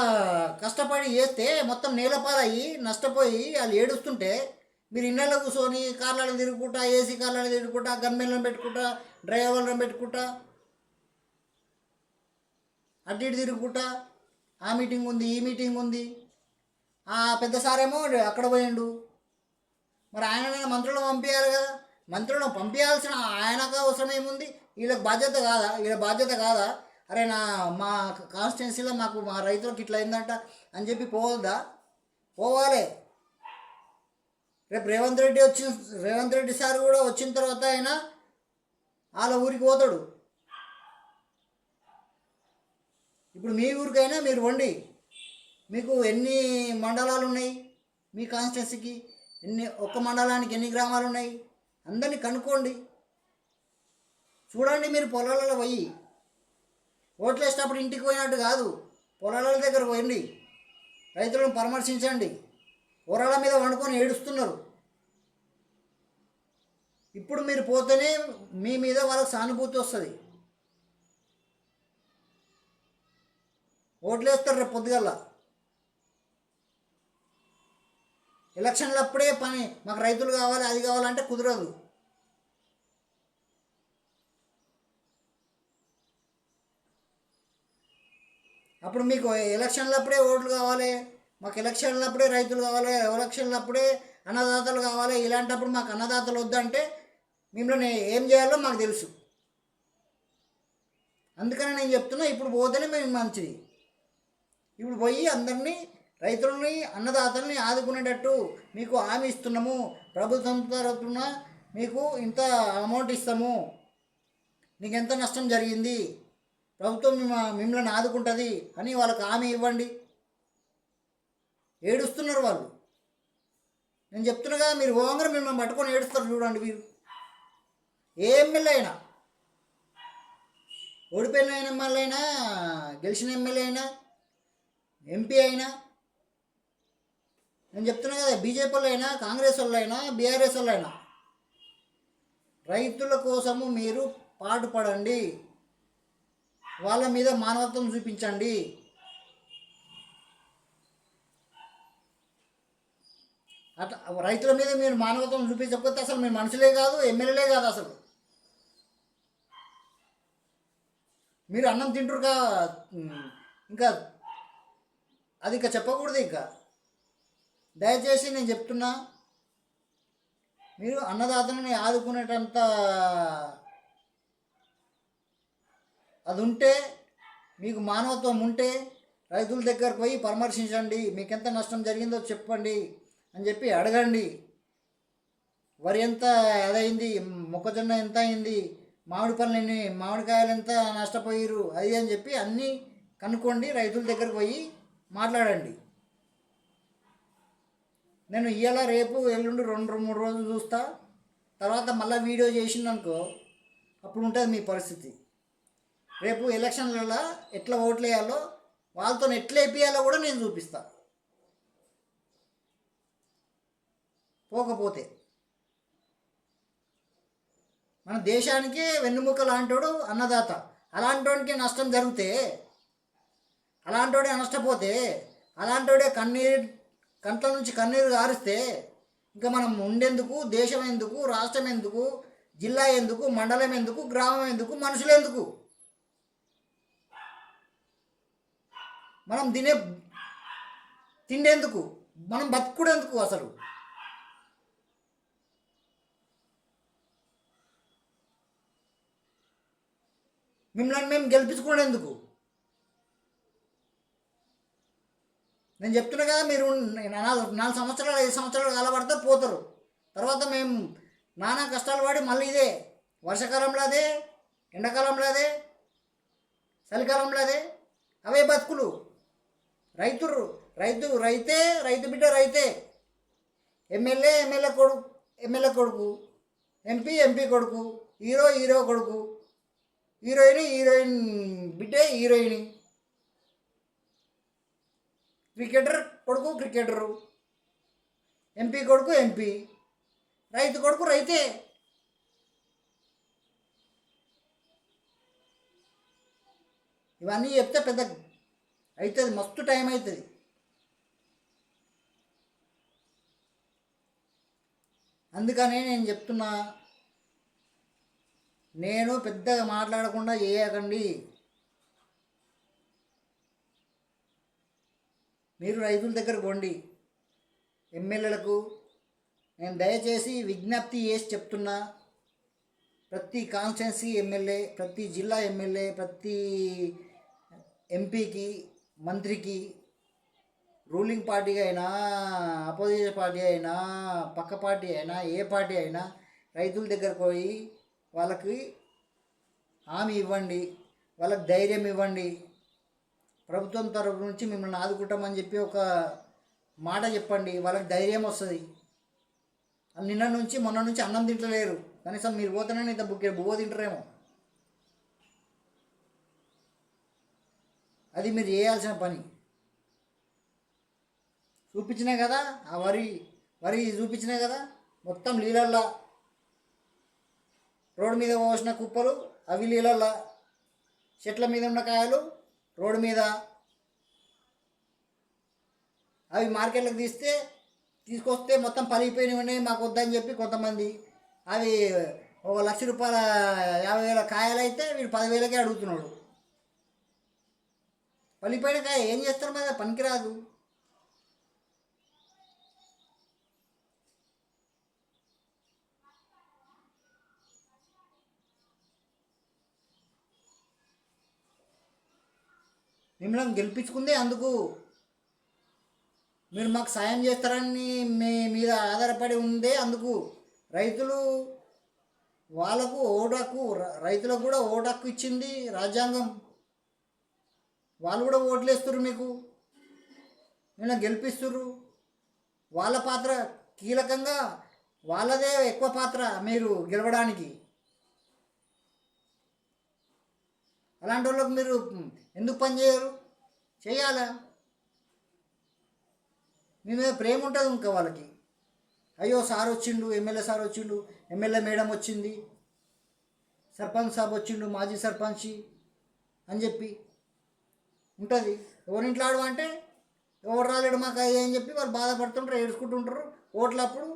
కష్టపడి చేస్తే మొత్తం నేలపాలయ్యి నష్టపోయి వాళ్ళు ఏడుస్తుంటే మీరు ఇళ్ళలో కూర్చొని కార్లలో తిరుగుకుంటా, ఏసీ కార్లలో తిరుగుకుంటా, గన్మెన్లను పెట్టుకుంటా, డ్రైవర్లను పెట్టుకుంటా, అటు ఇటు తిరుగుకుంటా, ఆ మీటింగ్ ఉంది ఈ మీటింగ్ ఉంది. ఆ పెద్ద సారేమో అక్కడ పోయిండు. మరి ఆయనైనా మంత్రులను పంపించాలి కదా. మంత్రులను పంపించాల్సిన ఆయనకు అవసరం ఏముంది? వీళ్ళకి బాధ్యత కాదా? అరే మా కాన్స్టిట్యున్సీలో మా రైతులకు ఇట్లా అయిందంట అని చెప్పి పోవాలి. రేపు రేవంత్ రెడ్డి సార్ కూడా వచ్చిన తర్వాత ఆయన వాళ్ళ ఊరికి పోతాడు. ఇప్పుడు మీ ఊరికైనా మీరు వండి, మీకు ఎన్ని మండలాలు ఉన్నాయి, మీ కాన్స్టిట్యున్సీకి ఒక్క మండలానికి ఎన్ని గ్రామాలు ఉన్నాయి, అందరినీ కనుక్కోండి. చూడండి, మీరు పొలాలలో పోయి ఓట్లు వేసేటప్పుడు ఇంటికి పోయినట్టు కాదు, పొలాల దగ్గర పోయండి, రైతులను పరామర్శించండి. పొలాల మీద వండుకొని ఏడుస్తున్నారు. ఇప్పుడు మీరు పోతేనే మీ మీద వాళ్ళకి సానుభూతి వస్తుంది. ఓట్లు వేస్తారు రేపు పొద్దుగల్లా. ఎలక్షన్లు అప్పుడే పని మాకు రైతులు కావాలి అది కావాలంటే కుదరదు. అప్పుడు మీకు ఎలక్షన్లప్పుడే ఓట్లు కావాలి, మాకు ఎలక్షన్లప్పుడే రైతులు కావాలి, ఎలక్షన్లప్పుడే అన్నదాతలు కావాలి. ఇలాంటప్పుడు మాకు అన్నదాతలు వద్దంటే మిమ్మల్ని ఏం చేయాలో మాకు తెలుసు. అందుకని నేను చెప్తున్నా, ఇప్పుడు పోతేనే మేము మంచిది. ఇప్పుడు పోయి అందరినీ రైతులని అన్నదాతల్ని ఆదుకునేటట్టు మీకు హామీ ఇస్తున్నాము, ప్రభుత్వం తరఫున మీకు ఇంత అమౌంట్ ఇస్తాము, నీకు ఎంత నష్టం జరిగింది, ప్రభుత్వం మిమ్మల్ని ఆదుకుంటుంది అని వాళ్ళకి హామీ ఇవ్వండి. ఏడుస్తున్నారు వాళ్ళు. నేను చెప్తున్నా కదా, మీరు పోగానే మిమ్మల్ని పట్టుకొని ఏడుస్తారు. చూడండి, మీరు ఏ ఎమ్మెల్యే అయినా, ఓడిపోయిన ఎమ్మెల్యే అయినా, గెలిచిన ఎమ్మెల్యే అయినా, ఎంపీ అయినా, నేను చెప్తున్నా కదా, బీజేపీ వాళ్ళు అయినా, కాంగ్రెస్ వాళ్ళు అయినా, బీఆర్ఎస్ వాళ్ళు అయినా, రైతుల కోసము మీరు పాటుపడండి, వాళ్ళ మీద మానవత్వం చూపించండి. అట్లా రైతుల మీద మీరు మానవత్వం చూపించకపోతే అసలు మీరు మనుషులే కాదు, ఎమ్మెల్యేలే కాదు. అసలు మీరు అన్నం తింటురుగా, ఇంకా అది ఇంకా చెప్పకూడదు. ఇంకా దయచేసి నేను చెప్తున్నా, మీరు అన్నదాతని ఆదుకునేటంత అది ఉంటే, మీకు మానవత్వం ఉంటే రైతుల దగ్గరకు పోయి పరామర్శించండి, మీకు ఎంత నష్టం జరిగిందో చెప్పండి అని చెప్పి అడగండి. వరి ఎంత అదైంది, మొక్కజొన్న ఎంత అయింది, మామిడికాయలు ఎంత నష్టపోయారు, అది అని చెప్పి అన్నీ కనుక్కోండి. రైతుల దగ్గరకు పోయి మాట్లాడండి. నేను ఇవాళ రేపు ఎల్లుండి 2-3 రోజులు చూస్తా, తర్వాత మళ్ళీ వీడియో చేసిందనుకో అప్పుడు ఉంటుంది మీ పరిస్థితి. రేపు ఎలక్షన్లలో ఎట్లా ఓట్లు వేయాలో, వాళ్ళతో ఎట్లా వేపియాలో కూడా నేను చూపిస్తా. పోకపోతే మన దేశానికే వెన్నుముక లాంటోడు అన్నదాత. అలాంటోడికి నష్టం జరిగితే, అలాంటోడే నష్టపోతే, అలాంటోడే కంట్ల నుంచి కన్నీరు గారిస్తే ఇంకా మనం ఉండేందుకు, దేశం ఎందుకు, రాష్ట్రం ఎందుకు, జిల్లా ఎందుకు, మండలం ఎందుకు, గ్రామం ఎందుకు, మనుషులు ఎందుకు? మనం తిండేందుకు, మనం బతుకుడెందుకు అసలు? మిమ్మల్ని మేము గెలిపించుకునేందుకు? నేను చెప్తున్నా కదా, మీరు 4 సంవత్సరాలు 5 సంవత్సరాలు కలబడతారు, పోతారు. తర్వాత మేము నానా కష్టాలు పడి మళ్ళీ ఇదే వర్షాకాలంలో అదే, ఎండాకాలంలో అదే, చలికాలంలో అదే, అవే బతుకులు. రైతు బిడ్డ రైతే. ఎమ్మెల్యే కొడుకు, ఎంపీ కొడుకు, హీరో కొడుకు, హీరోయిన్ బిడ్డే హీరోయిన్, క్రికెటర్ కొడుకు క్రికెటరు, ఎంపీ కొడుకు ఎంపీ, రైతు కొడుకు రైతే. ఇవన్నీ చెప్తే పెద్ద అవుతుంది, మస్తు టైం అవుతుంది. అందుకనే నేను చెప్తున్నా, నేను పెద్దగా మాట్లాడకుండా చేయకండి. మీరు రైతుల దగ్గరకు పోండి. ఎమ్మెల్యేలకు నేను దయచేసి విజ్ఞప్తి చేసి చెప్తున్నా, ప్రతి కాన్స్టిట్యున్సీ ఎమ్మెల్యే, ప్రతి జిల్లా ఎమ్మెల్యే, ప్రతి ఎంపీకి, మంత్రికి, రూలింగ్ పార్టీ అయినా, అపోజిషన్ పార్టీ అయినా, పక్క పార్టీ అయినా, ఏ పార్టీ అయినా రైతుల దగ్గరకు పోయి వాళ్ళకి హామీ ఇవ్వండి, వాళ్ళకి ధైర్యం ఇవ్వండి. ప్రభుత్వం తరఫు నుంచి మిమ్మల్ని ఆదుకుంటామని చెప్పి ఒక మాట చెప్పండి, వాళ్ళకి ధైర్యం వస్తుంది. నిన్న నుంచి మొన్న నుంచి అన్నం తింటలేరు, కనీసం మీరు పోతానని ఇంత బువ్వ తింటారేమో. అది మీరు చేయాల్సిన పని. చూపించినా కదా, ఆ వరి చూపించినా కదా, మొత్తం నీళ్ళల్లో రోడ్డు మీద పోసిన కుప్పలు, అవి నీళ్ళల్లో, చెట్ల మీద ఉన్న కాయలు రోడ్డు మీద, అవి మార్కెట్లకు తీసుకొస్తే మొత్తం పలిగిపోయినవి మాకు వద్దని చెప్పి కొంతమంది, అవి ₹1,00,000 50,000 కాయలు అయితే వీడు 10,000కే అడుగుతున్నాడు. పలిగిపోయిన కాయ ఏం చేస్తారు? మరి పనికిరాదు. మిమ్మల్ని గెలిపించుకుందే అందుకు. మీరు మాకు సాయం చేస్తారని మీ మీద ఆధారపడి ఉందే అందుకు. వాళ్ళకు రైతులకు కూడా ఓటు హక్కు ఇచ్చింది రాజ్యాంగం. వాళ్ళు కూడా ఓట్లేస్తున్నారు మీకు, మిమ్మల్ని గెలిపిస్తున్నారు. వాళ్ళ పాత్ర కీలకంగా, వాళ్ళదే ఎక్కువ పాత్ర మీరు గెలవడానికి. అలాంటి వాళ్ళకు మీరు ఎందుకు పని చేయరు? చేయాలా? మీ మీద ప్రేమ ఉంటుంది ఇంకా వాళ్ళకి. అయ్యో సార్ వచ్చిండు, ఎమ్మెల్యే సార్ వచ్చిండు, ఎమ్మెల్యే మేడం వచ్చింది, సర్పంచ్ సాబ్ వచ్చిండు, మాజీ సర్పంచ్ అని చెప్పి ఉంటుంది. ఎవరింట్లో ఆడమంటే ఎవరు రాలేడు మాకు అది అని చెప్పి వాళ్ళు బాధపడుతుంటారు, ఏడుచుకుంటుంటారు. ఓట్లప్పుడు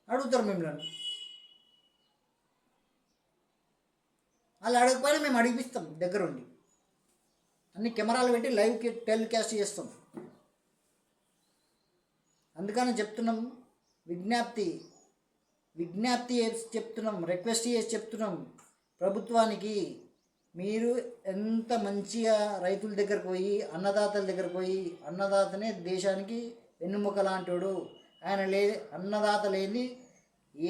అడుగుతారు మిమ్మల్ని. వాళ్ళు అడగకపోయినా మేము అడిగిపిస్తాం దగ్గరుండి. అన్ని కెమెరాలు పెట్టి లైవ్ టెలికాస్ట్ చేస్తాం. అందుకని చెప్తున్నాం, విజ్ఞప్తి చేసి చెప్తున్నాం, రిక్వెస్ట్ చేసి చెప్తున్నాం ప్రభుత్వానికి. మీరు ఎంత మంచిగా రైతుల దగ్గరకు పోయి, అన్నదాతల దగ్గరకు పోయి, అన్నదాతనే దేశానికి వెన్నుముక లాంటివాడు. అన్నదాత లేని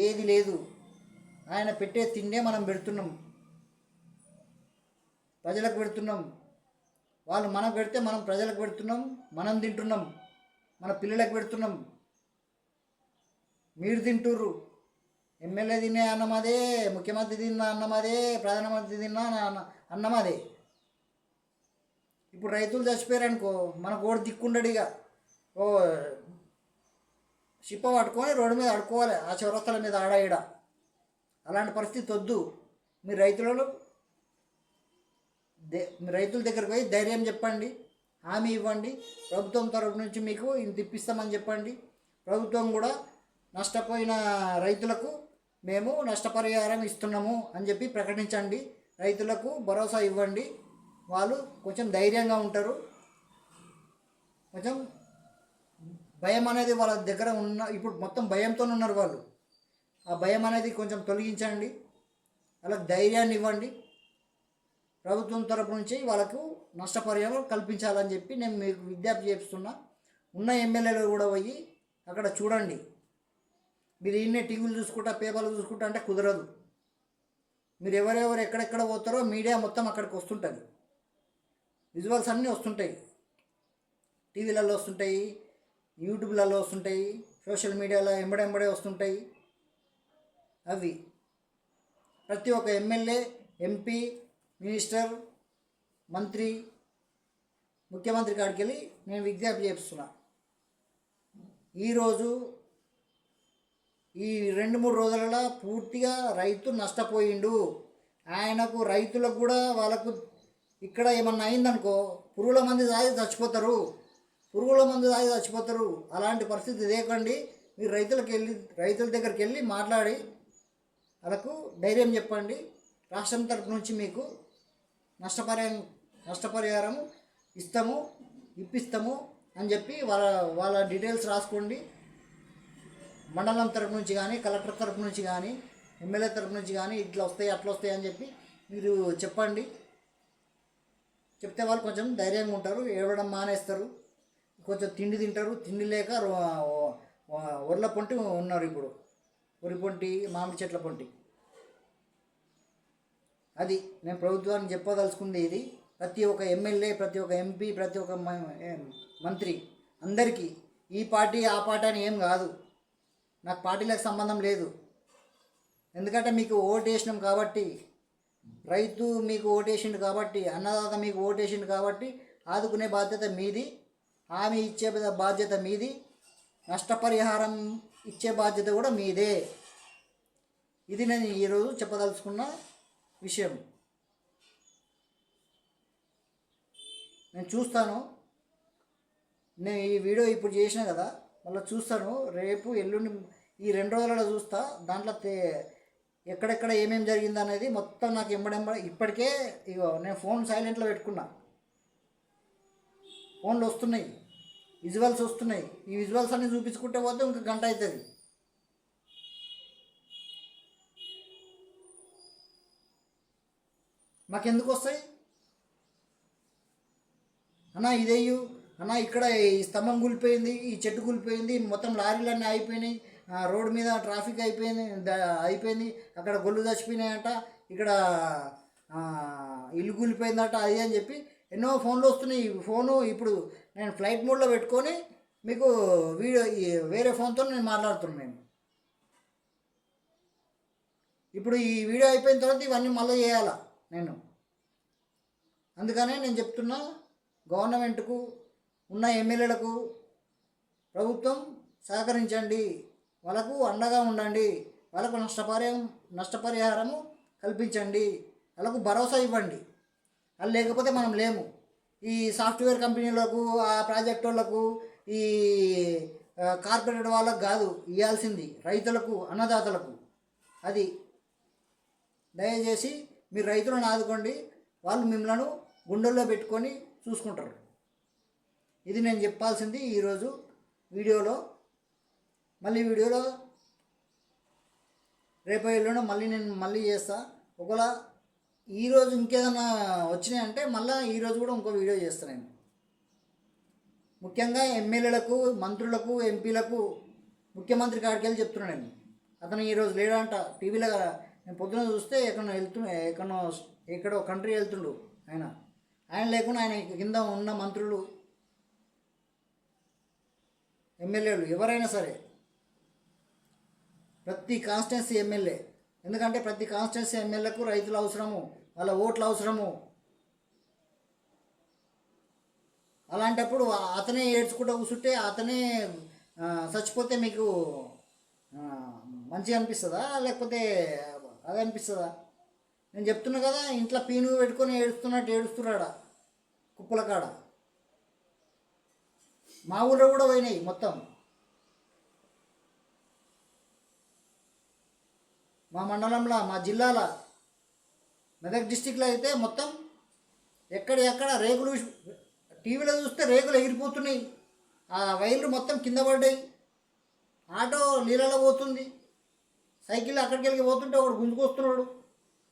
ఏది లేదు. ఆయన పెట్టే తిండే మనం పెడుతున్నాం, ప్రజలకు పెడుతున్నాం. వాళ్ళు మనకు పెడితే మనం ప్రజలకు పెడుతున్నాం, మనం తింటున్నాం, మన పిల్లలకు పెడుతున్నాం. మీరు తింటుర్రు. ఎమ్మెల్యే తినే అన్నం అదే, ముఖ్యమంత్రి తిన్న అన్నం అదే, ప్రధానమంత్రి తిన్న అన్నం అదే. ఇప్పుడు రైతులు చచ్చిపోయారనుకో, మనకు ఓడి దిక్కుండడు. ఇక షిప్ప పట్టుకొని రోడ్డు మీద ఆడుకోవాలి, ఆ చౌరస్తల మీద ఆడాయిడ. అలాంటి పరిస్థితి వద్దు. మీరు రైతుల దగ్గరకు పోయి ధైర్యం చెప్పండి, హామీ ఇవ్వండి. ప్రభుత్వం తరఫు నుంచి మీకు ఇంత ఇప్పిస్తామని చెప్పండి. ప్రభుత్వం కూడా నష్టపోయిన రైతులకు మేము నష్టపరిహారం ఇస్తున్నాము అని చెప్పి ప్రకటించండి. రైతులకు భరోసా ఇవ్వండి. వాళ్ళు కొంచెం ధైర్యంగా ఉంటారు. కొంచెం భయం అనేది వాళ్ళ దగ్గర ఉన్న, ఇప్పుడు మొత్తం భయంతో ఉన్నారు వాళ్ళు. ఆ భయం అనేది కొంచెం తొలగించండి. వాళ్ళకి ధైర్యాన్ని ఇవ్వండి. ప్రభుత్వం తరపు నుంచి వాళ్ళకు నష్టపరిహారం కల్పించాలని చెప్పి నేను మీకు విజ్ఞప్తి చేస్తున్నా. ఉన్న ఎమ్మెల్యేలు కూడా పోయి అక్కడ చూడండి. మీరు ఇన్నే టీవీలు చూసుకుంటా పేపర్లు చూసుకుంటా అంటే కుదరదు. మీరు ఎవరెవరు ఎక్కడెక్కడ పోతారో మీడియా మొత్తం అక్కడికి వస్తుంటుంది. విజువల్స్ అన్నీ వస్తుంటాయి, టీవీలలో వస్తుంటాయి, యూట్యూబ్లలో వస్తుంటాయి, సోషల్ మీడియాలో ఎంబడెంబడే వస్తుంటాయి. అవి ప్రతి ఒక్క ఎమ్మెల్యే, ఎంపీ, మినిస్టర్, మంత్రి, ముఖ్యమంత్రి కాడికి వెళ్ళి నేను విజ్ఞప్తి చేస్తున్నా. ఈరోజు ఈ 2-3 రోజులలో పూర్తిగా రైతు నష్టపోయిండు. ఆయనకు రైతులకు కూడా వాళ్ళకు ఇక్కడ ఏమన్నా అయిందనుకో పురుగుల మందు తాగి చచ్చిపోతారు. అలాంటి పరిస్థితి లేకండి. మీరు రైతుల దగ్గరికి వెళ్ళి మాట్లాడి వాళ్ళకు ధైర్యం చెప్పండి. రాష్ట్రం తరపు నుంచి మీకు నష్టపరిహారం ఇప్పిస్తాము అని చెప్పి వాళ్ళ డీటెయిల్స్ రాసుకోండి. మండలం తరపు నుంచి కానీ, కలెక్టర్ తరపు నుంచి కానీ, ఎమ్మెల్యే తరపు నుంచి కానీ ఇట్లా వస్తాయి అట్లా వస్తాయి అని చెప్పి మీరు చెప్పండి. చెప్తే వాళ్ళు కొంచెం ధైర్యంగా ఉంటారు, ఏడవడం మానేస్తారు, కొంచెం తిండి తింటారు. తిండి లేక ఒర్ల పొంటి ఉన్నారు ఇప్పుడు, వరి పొంటి, మామిడి చెట్ల పొంటి. అది నేను ప్రభుత్వానికి చెప్పదలుచుకుంది. ఇది ప్రతి ఒక్క ఎమ్మెల్యే, ప్రతి ఒక్క ఎంపీ, ప్రతి ఒక్క మంత్రి అందరికీ, ఈ పార్టీ ఆ పార్టీ అని ఏం కాదు, నాకు పార్టీలకు సంబంధం లేదు. ఎందుకంటే మీకు ఓటేసినాం కాబట్టి, రైతు మీకు ఓటేసిండు కాబట్టి, అన్నదాత మీకు ఓటేసిండు కాబట్టి ఆదుకునే బాధ్యత మీది, హామీ ఇచ్చే బాధ్యత మీది, నష్టపరిహారం ఇచ్చే బాధ్యత కూడా మీదే. ఇది నేను ఈరోజు చెప్పదలుచుకున్న విషయం. నేను చూస్తాను, నేను ఈ వీడియో ఇప్పుడు చేసిన కదా, మళ్ళీ చూస్తాను రేపు ఎల్లుండి, ఈ 2 రోజులలో చూస్తా. దాంట్లో ఎక్కడెక్కడ ఏమేమి జరిగింది అనేది మొత్తం నాకు ఇప్పటికే ఇగో నేను ఫోన్ సైలెంట్లో పెట్టుకున్నా. ఫోన్లు వస్తున్నాయి, విజువల్స్ వస్తున్నాయి. ఈ విజువల్స్ అన్నీ చూపించుకుంటే పోతే ఇంక గంట అవుతుంది. మాకెందుకు వస్తాయి అన్నా? ఇదేయు అన్న, ఇక్కడ ఈ స్తంభం కూలిపోయింది, ఈ చెట్టు కూలిపోయింది, మొత్తం లారీలన్నీ అయిపోయినాయి, రోడ్డు మీద ట్రాఫిక్ అయిపోయింది, అక్కడ గొల్లు చచ్చిపోయినాయంట, ఇక్కడ ఇల్లు కూలిపోయిందట, అది అని చెప్పి ఎన్నో ఫోన్లు వస్తున్నాయి. ఈ ఫోను ఇప్పుడు నేను ఫ్లైట్ మోడ్లో పెట్టుకొని మీకు వీడియో వేరే ఫోన్తో నేను మాట్లాడుతున్నాను. ఇప్పుడు ఈ వీడియో అయిపోయిన తర్వాత ఇవన్నీ మళ్ళీ చేయాలా నేను. అందుకనే నేను చెప్తున్నా, గవర్నమెంట్కు, ఉన్న ఎమ్మెల్యేలకు ప్రభుత్వం సహకరించండి, వాళ్ళకు అండగా ఉండండి, వాళ్ళకు నష్టపరిహారము కల్పించండి, వాళ్ళకు భరోసా ఇవ్వండి. అది లేకపోతే మనం లేము. ఈ సాఫ్ట్వేర్ కంపెనీలకు, ఆ ప్రాజెక్ట్ వాళ్ళకు, ఈ కార్పొరేట్ వాళ్ళకు కాదు ఇవ్వాల్సింది, రైతులకు, అన్నదాతలకు. అది దయచేసి మీరు రైతులను ఆదుకోండి, వాళ్ళు మిమ్మల్ని గుండెల్లో పెట్టుకొని చూసుకుంటారు. ఇది నేను చెప్పాల్సింది ఈరోజు వీడియోలో. మళ్ళీ వీడియోలో రేపు ఎల్లుండి మళ్ళీ చేస్తా. ఒకవేళ ఈరోజు ఇంకేదైనా వచ్చినాయంటే మళ్ళీ ఈరోజు కూడా ఇంకో వీడియో చేస్తాను నేను. ముఖ్యంగా ఎమ్మెల్యేలకు, మంత్రులకు, ఎంపీలకు, ముఖ్యమంత్రి కాడికి వెళ్ళి చెప్తున్నాను నేను. అతను ఈరోజు లేడంట. టీవీలో నేను పొద్దున చూస్తే ఎక్కడో కంట్రీ వెళ్తుండు ఆయన లేకుండా ఆయన కింద ఉన్న మంత్రులు, ఎమ్మెల్యేలు ఎవరైనా సరే, ప్రతి కాన్స్టిట్యున్సీ ఎమ్మెల్యే, ఎందుకంటే ప్రతి కాన్స్టిట్యున్సీ ఎమ్మెల్యేకు రైతులు అవసరము, వాళ్ళ ఓట్లు అవసరము. అలాంటప్పుడు అతనే ఏడ్చుకుంటూ కూర్చుంటే, అతనే చచ్చిపోతే మీకు మంచిగా అనిపిస్తుందా, లేకపోతే అది అనిపిస్తుందా? నేను చెప్తున్నా కదా, ఇంట్లో పీను పెట్టుకొని ఏడుస్తున్నాడా కుప్పల కాడ. మా ఊళ్ళో కూడా పోయినాయి మొత్తం. మా మండలంలో మా జిల్లాలో మెదక్ డిస్టిక్లో అయితే మొత్తం ఎక్కడ రేకులు టీవీలో చూస్తే రేకులు ఎగిరిపోతున్నాయి, ఆ వైర్లు మొత్తం కింద పడ్డాయి, ఆటో నీళ్ళలో పోతుంది, సైకిల్ అక్కడికి వెళ్ళి పోతుంటే ఒకడు గుంజుకొస్తున్నాడు,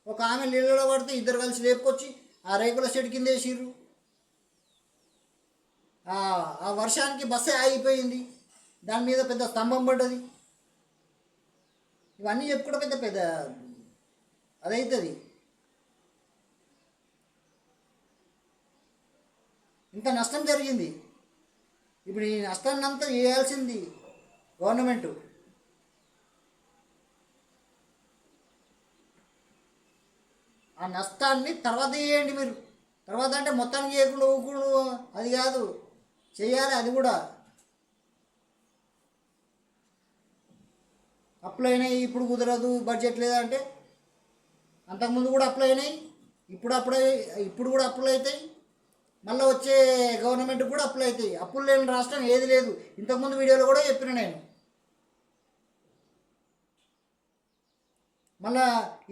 ఒక ఆమె నీళ్ళలో పడితే ఇద్దరు కలిసి లేపుకొచ్చి ఆ రేకుల షెడ్ కింద వేసిర్రు. ఆ వర్షానికి బస్సే ఆగిపోయింది, దాని మీద పెద్ద స్తంభం పడ్డది. ఇవన్నీ చెప్పుకుంటే పెద్ద పెద్ద అదవుతుంది. ఇంత నష్టం జరిగింది. ఇప్పుడు ఈ నష్టాన్ని అంతా చేయాల్సింది గవర్నమెంటు. ఆ నష్టాన్ని తర్వాత చేయండి మీరు. తర్వాత అంటే మొత్తానికి ఏకులు ఊకులు అది కాదు, చేయాలి. అది కూడా అప్లై అయినాయి, ఇప్పుడు కుదరదు, బడ్జెట్ లేదంటే అంతకుముందు కూడా అప్లై అయినాయి, ఇప్పుడు కూడా అప్లై అవుతాయి, మళ్ళీ వచ్చే గవర్నమెంట్ కూడా అప్లై అవుతాయి. అప్పులు లేని రాష్ట్రం ఏది లేదు. ఇంతకుముందు వీడియోలో కూడా చెప్పిన నేను. మళ్ళీ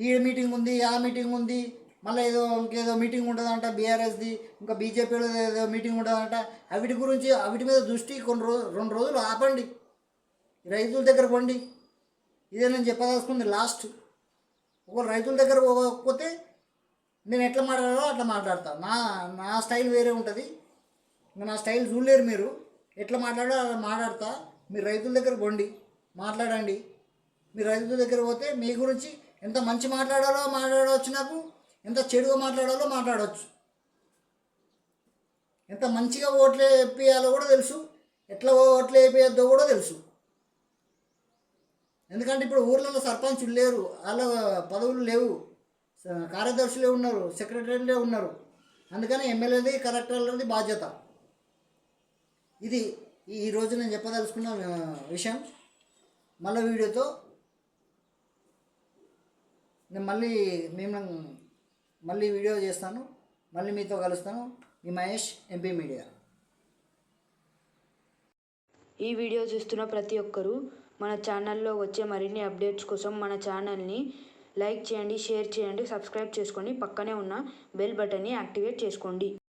ఈ మీటింగ్ ఉంది, ఆ మీటింగ్ ఉంది, మళ్ళీ ఇంకేదో మీటింగ్ ఉంటుందంట బీఆర్ఎస్ది, ఇంకా బీజేపీలో ఏదో మీటింగ్ ఉంటుందంట. అవిటి మీద దృష్టి 2 రోజులు ఆపండి, రైతుల దగ్గర పోండి. ఇదే నేను చెప్పదలుచుకుంది లాస్ట్. ఒకవేళ రైతుల దగ్గర పోకపోతే నేను ఎట్లా మాట్లాడాలో అట్లా మాట్లాడతా. నా స్టైల్ వేరే ఉంటుంది, ఇంకా నా స్టైల్ చూడలేరు మీరు. ఎట్లా మాట్లాడాలో అలా మాట్లాడతా. మీరు రైతుల దగ్గర పోండి, మాట్లాడండి. మీరు రైతుల దగ్గర పోతే మీ గురించి ఎంత మంచి మాట్లాడవచ్చు, నాకు ఎంత చెడుగా మాట్లాడాలో మాట్లాడవచ్చు. ఎంత మంచిగా ఓట్లు వేయాలో కూడా తెలుసు, ఎట్లా ఓట్లు వేయద్దో కూడా తెలుసు. ఎందుకంటే ఇప్పుడు ఊర్లలో సర్పంచులు లేరు, వాళ్ళ పదవులు లేవు, కార్యదర్శులే ఉన్నారు, సెక్రటరీలే ఉన్నారు. అందుకని ఎమ్మెల్యేది కలెక్టర్లది బాధ్యత. ఇది ఈరోజు నేను చెప్పదలుచుకున్న విషయం. మళ్ళీ వీడియోతో నేను మళ్ళీ వీడియో చేస్తాను, మళ్ళీ మీతో కలుస్తాను. మీ మహేష్, ఎంపీ మీడియా. ఈ వీడియో చూస్తున్న ప్రతి ఒక్కరూ మన ఛానల్లో వచ్చే మరిన్ని అప్డేట్స్ కోసం మన ఛానల్ని లైక్ చేయండి, షేర్ చేయండి, సబ్స్క్రైబ్ చేసుకోండి. పక్కనే ఉన్న బెల్ బటన్ని యాక్టివేట్ చేసుకోండి.